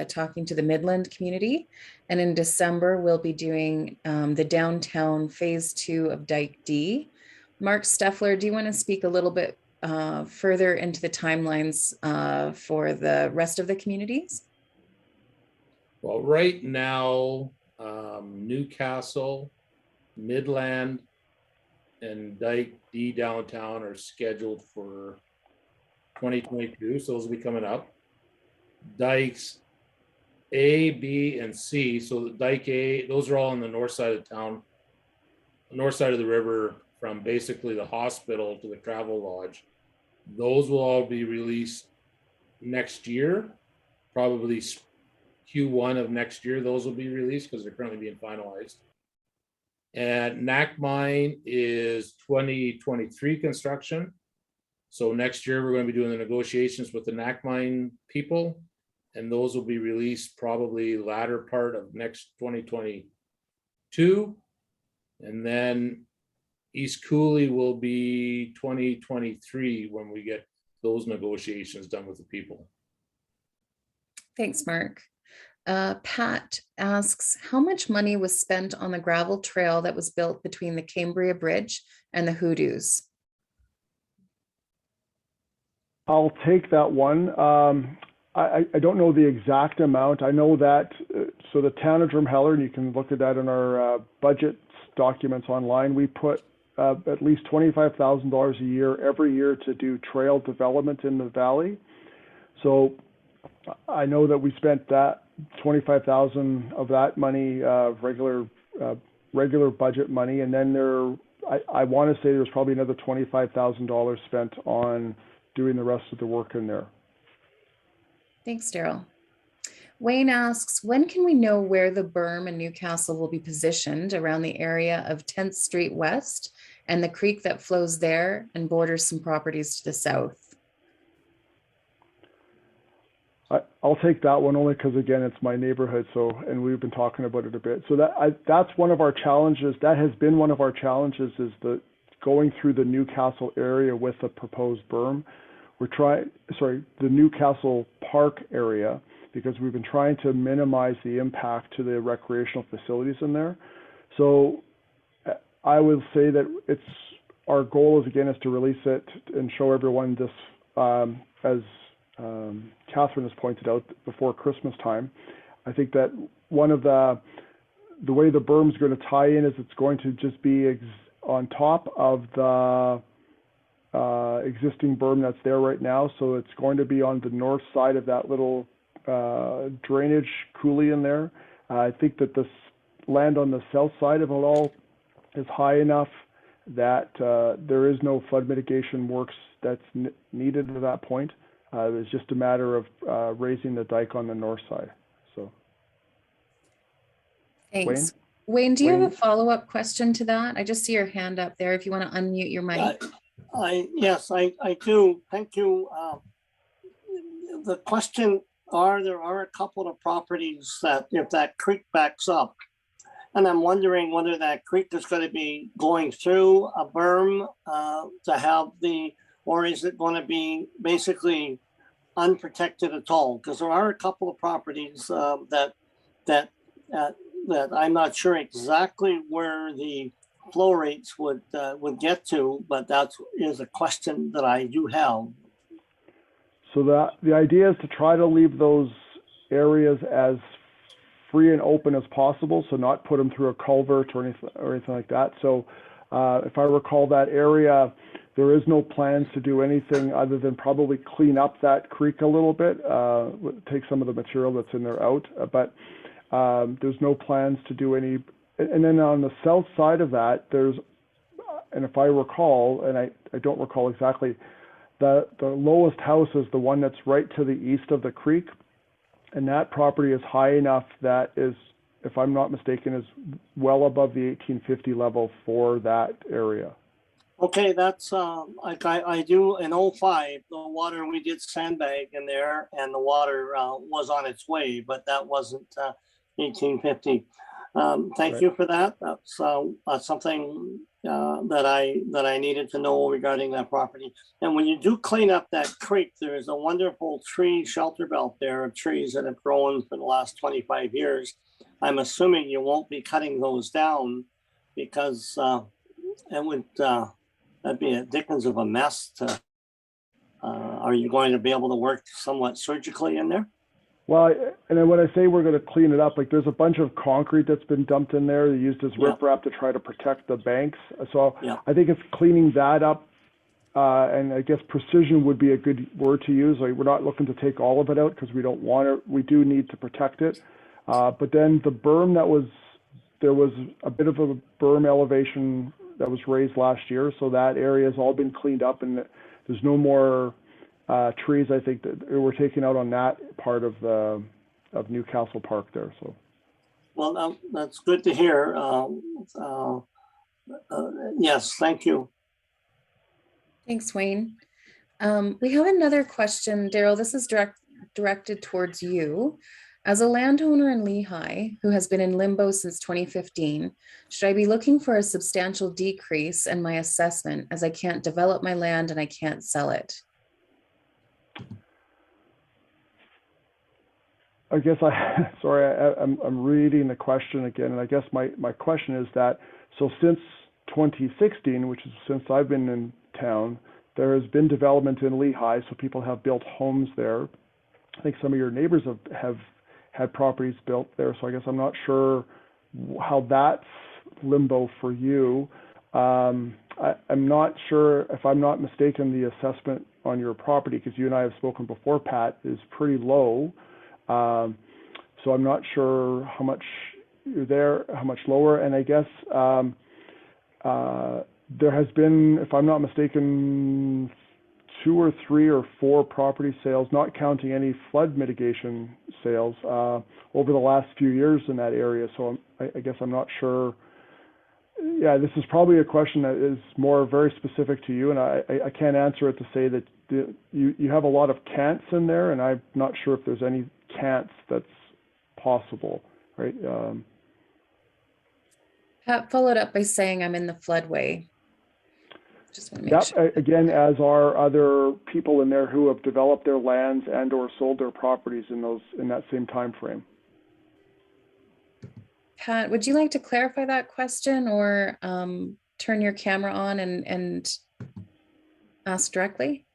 talking to the Midland community. And in December, we'll be doing the downtown phase 2 of Dike D. Mark Steffler, do you want to speak a little bit further into the timelines for the rest of the communities? Well, right now, Newcastle, Midland, and Dike D downtown are scheduled for 2022, so those will be coming up. Dikes A, B, and C, so Dike A, those are all on the north side of town, north side of the river, from basically the hospital to the travel lodge. Those will all be released next year, probably Q1 of next year. Those will be released because they're currently being finalized. And Knack Mine is 2023 construction. So next year, we're going to be doing the negotiations with the Knack Mine people, and those will be released probably latter part of next 2022. And then East Cooley will be 2023 when we get those negotiations done with the people. Thanks, Mark. Pat asks, how much money was spent on the gravel trail that was built between the Cambria Bridge and the Hoodoos? I'll take that one. I don't know the exact amount. I know that, so the town of Drumheller, and you can look at that in our budget documents online, we put at least $25,000 a year every year to do trail development in the valley. So I know that we spent that 25,000 of that money, regular budget money, and then I want to say there's probably another $25,000 spent on doing the rest of the work in there. Thanks, Daryl. Wayne asks, when can we know where the berm in Newcastle will be positioned around the area of 10th Street West and the creek that flows there and borders some properties to the south? I'll take that one only because, again, it's my neighborhood. So, and we've been talking about it a bit. So that's one of our challenges. That has been one of our challenges, is the going through the Newcastle area with a proposed berm. The Newcastle Park area, because we've been trying to minimize the impact to the recreational facilities in there. So I will say that our goal is to release it and show everyone this, as Catherine has pointed out, before Christmas time. I think that one of the way the berm is going to tie in is it's going to just be on top of the existing berm that's there right now. So it's going to be on the north side of that little drainage coulee in there. I think that this land on the south side of it all is high enough that there is no flood mitigation works that's needed at that point. It's just a matter of raising the dike on the north side. So, thanks. Wayne, do you have a follow-up question to that? I just see your hand up there if you want to unmute your mic. Yes, I do. Thank you. The question there are a couple of properties that if that creek backs up, and I'm wondering whether that creek is going to be going through a berm to have or is it going to be basically unprotected at all? Because there are a couple of properties that I'm not sure exactly where the flow rates would get to, but that is a question that I do have. So the idea is to try to leave those areas as free and open as possible, so not put them through a culvert or anything like that. So if I recall that area, there is no plans to do anything other than probably clean up that creek a little bit, take some of the material that's in there out, but there's no plans to do any. And then on the south side of that, and if I recall, and I don't recall exactly, the lowest house is the one that's right to the east of the creek. And that property is high enough that is, if I'm not mistaken, is well above the 1850 level for that area. Okay, that's like I do in 05, the water, we did sandbag in there and the water was on its way, but that wasn't 1850. Thank Right. you for that. That's something that I needed to know regarding that property. And when you do clean up that creek, there is a wonderful tree shelter belt there of trees that have grown for the last 25 years. I'm assuming you won't be cutting those down because it would that'd be a dickens of a mess to. Are you going to be able to work somewhat surgically in there? Well, and then when I say we're going to clean it up, like there's a bunch of concrete that's been dumped in there, used as Yeah. riprap to try to protect the banks. So Yeah. I think it's cleaning that up. And I guess precision would be a good word to use. Like we're not looking to take all of it out because we don't want it. We do need to protect it. But then the berm there was a bit of a berm elevation that was raised last year. So that area has all been cleaned up and there's no more trees, I think, that were taken out on that part of Newcastle Park there. So, Well, that's good to hear. Yes, thank you. Thanks, Wayne. We have another question, Daryl. This is directed towards you. As a landowner in Lehigh who has been in limbo since 2015, should I be looking for a substantial decrease in my assessment as I can't develop my land and I can't sell it? I guess I'm reading the question again, and I guess my question is that, so since 2016, which is since I've been in town, there has been development in Lehigh, so people have built homes there. I think some of your neighbors have had properties built there, so I guess I'm not sure how that's limbo for you. I'm not sure, if I'm not mistaken, the assessment on your property, because you and I have spoken before, Pat, is pretty low. So I'm not sure how much you're there, how much lower, and I guess there has been, if I'm not mistaken, 2 or 3 or 4 property sales, not counting any flood mitigation sales, over the last few years in that area. So I guess I'm not sure. Yeah, this is probably a question that is more very specific to you, and I can't answer it to say that you have a lot of can'ts in there, and I'm not sure if there's any can'ts that's possible, right? Pat followed up by saying I'm in the floodway. Just want to make sure. Again, as are other people in there who have developed their lands and or sold their properties in that same time frame. Pat, would you like to clarify that question or turn your camera on and ask directly?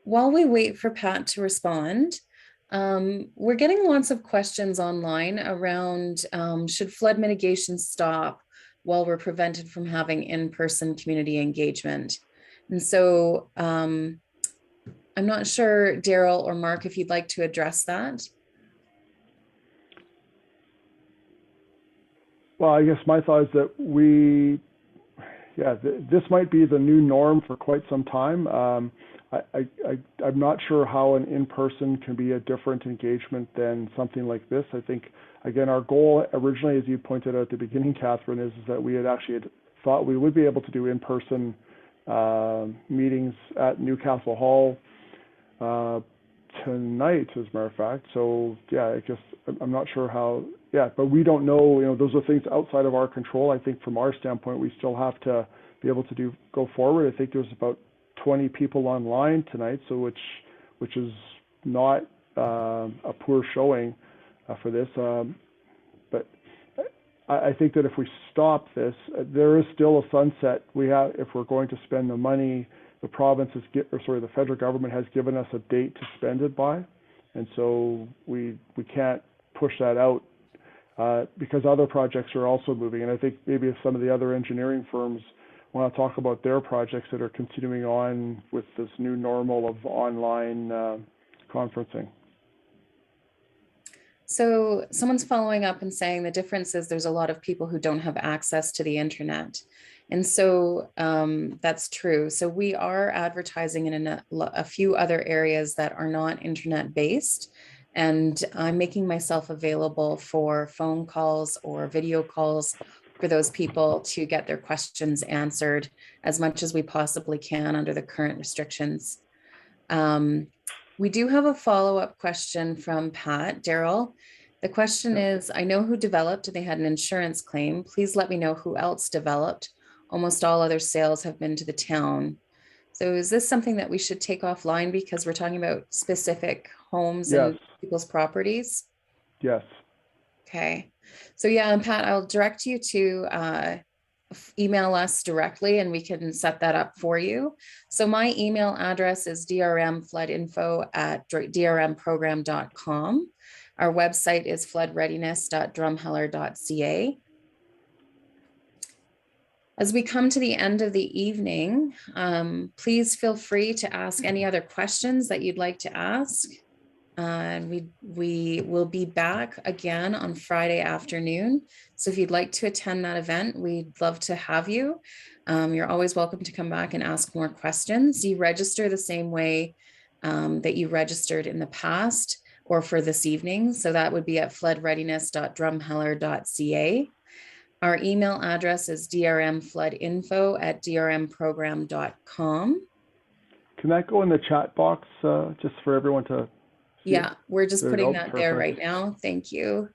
While we wait for Pat to respond, we're getting lots of questions online around should flood mitigation stop while we're prevented from having in-person community engagement. And so I'm not sure, Daryl or Mark, if you'd like to address that. Well, I guess my thought is that this might be the new norm for quite some time. I'm not sure how an in-person can be a different engagement than something like this. I think, again, our goal originally, as you pointed out at the beginning, Catherine, is that we had thought we would be able to do in-person meetings at Newcastle Hall tonight, as a matter of fact. So, yeah, I guess I'm not sure how, but we don't know, those are things outside of our control. I think from our standpoint, we still have to be able to go forward. I think there's about 20 people online tonight, so which is not a poor showing for this. But I think that if we stop this, there is still a sunset. If we're going to spend the money, the the federal government has given us a date to spend it by, and so we can't push that out because other projects are also moving. And I think maybe if some of the other engineering firms want to talk about their projects that are continuing on with this new normal of online conferencing. So someone's following up and saying the difference is there's a lot of people who don't have access to the internet. And so that's true. So we are advertising in a few other areas that are not internet based. And I'm making myself available for phone calls or video calls for those people to get their questions answered as much as we possibly can under the current restrictions. We do have a follow-up question from Pat Daryl. The question is, I know who developed and they had an insurance claim. Please let me know who else developed. Almost all other sales have been to the town. So is this something that we should take offline because we're talking about specific homes and Yes. people's properties? Yes. Okay. So yeah, and Pat, I'll direct you to email us directly and we can set that up for you. So my email address is drmfloodinfo@drmprogram.com. Our website is floodreadiness.drumheller.ca. As we come to the end of the evening, please feel free to ask any other questions that you'd like to ask. And we will be back again on Friday afternoon. So if you'd like to attend that event, we'd love to have you. You're always welcome to come back and ask more questions. You register the same way that you registered in the past or for this evening. So that would be at floodreadiness.drumheller.ca. Our email address is drmfloodinfo@drmprogram.com. Can that go in the chat box just for everyone to see? Yeah, we're just There you putting go. that there right Perfect. now. Thank you.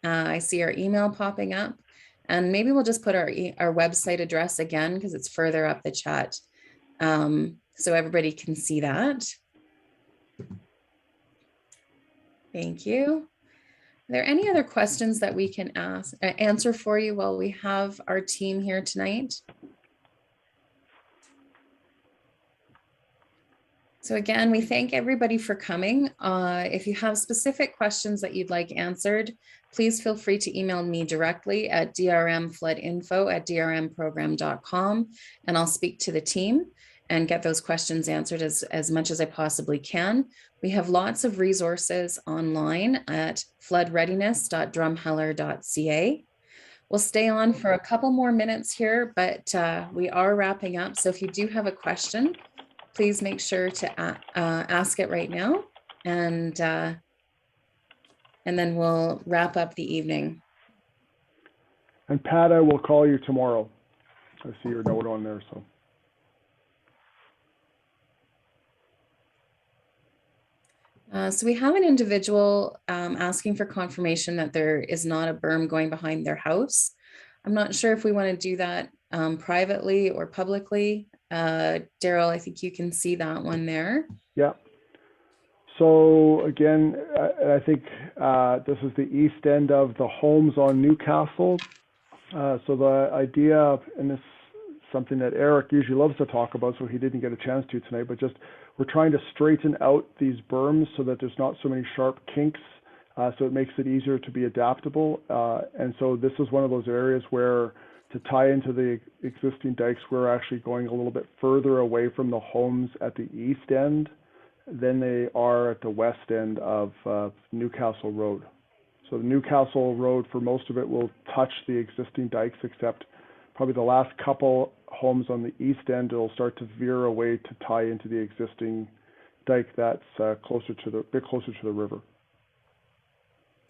I see our email popping up, and maybe we'll just put our website address again because it's further up the chat, so everybody can see that. Thank you. Are there any other questions that we can answer for you while we have our team here tonight? So again, we thank everybody for coming. If you have specific questions that you'd like answered, please feel free to email me directly at drmfloodinfo@drmprogram.com, and I'll speak to the team and get those questions answered as much as I possibly can. We have lots of resources online at floodreadiness.drumheller.ca. We'll stay on for a couple more minutes here, but we are wrapping up. So if you do have a question, please make sure to ask it right now, and then we'll wrap up the evening. And Pat, I will call you tomorrow. I see your note on there, so. So we have an individual asking for confirmation that there is not a berm going behind their house. I'm not sure if we want to do that privately or publicly. Daryl, I think you can see that one there. Yeah. So again, I think this is the east end of the homes on Newcastle. So the idea, and this is something that Eric usually loves to talk about, so he didn't get a chance to tonight, but just we're trying to straighten out these berms so that there's not so many sharp kinks, so it makes it easier to be adaptable. And so this is one of those areas where to tie into the existing dikes, we're actually going a little bit further away from the homes at the east end than they are at the west end of Newcastle Road. So the Newcastle Road, for most of it, will touch the existing dikes, except probably the last couple homes on the east end, it'll start to veer away to tie into the existing dike that's bit closer to the river.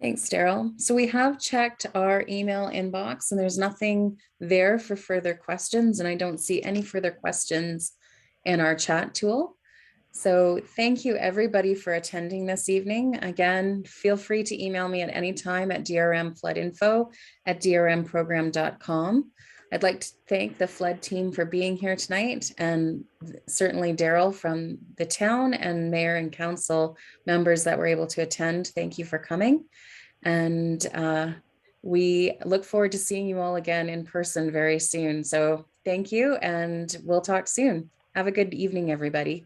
Thanks, Daryl. So we have checked our email inbox and there's nothing there for further questions, and I don't see any further questions in our chat tool. So thank you everybody for attending this evening. Again, feel free to email me at any time at drmfloodinfo@drmprogram.com. I'd like to thank the flood team for being here tonight, and certainly Daryl from the town and mayor and council members that were able to attend. Thank you for coming. And we look forward to seeing you all again in person very soon. So thank you, and we'll talk soon. Have a good evening, everybody.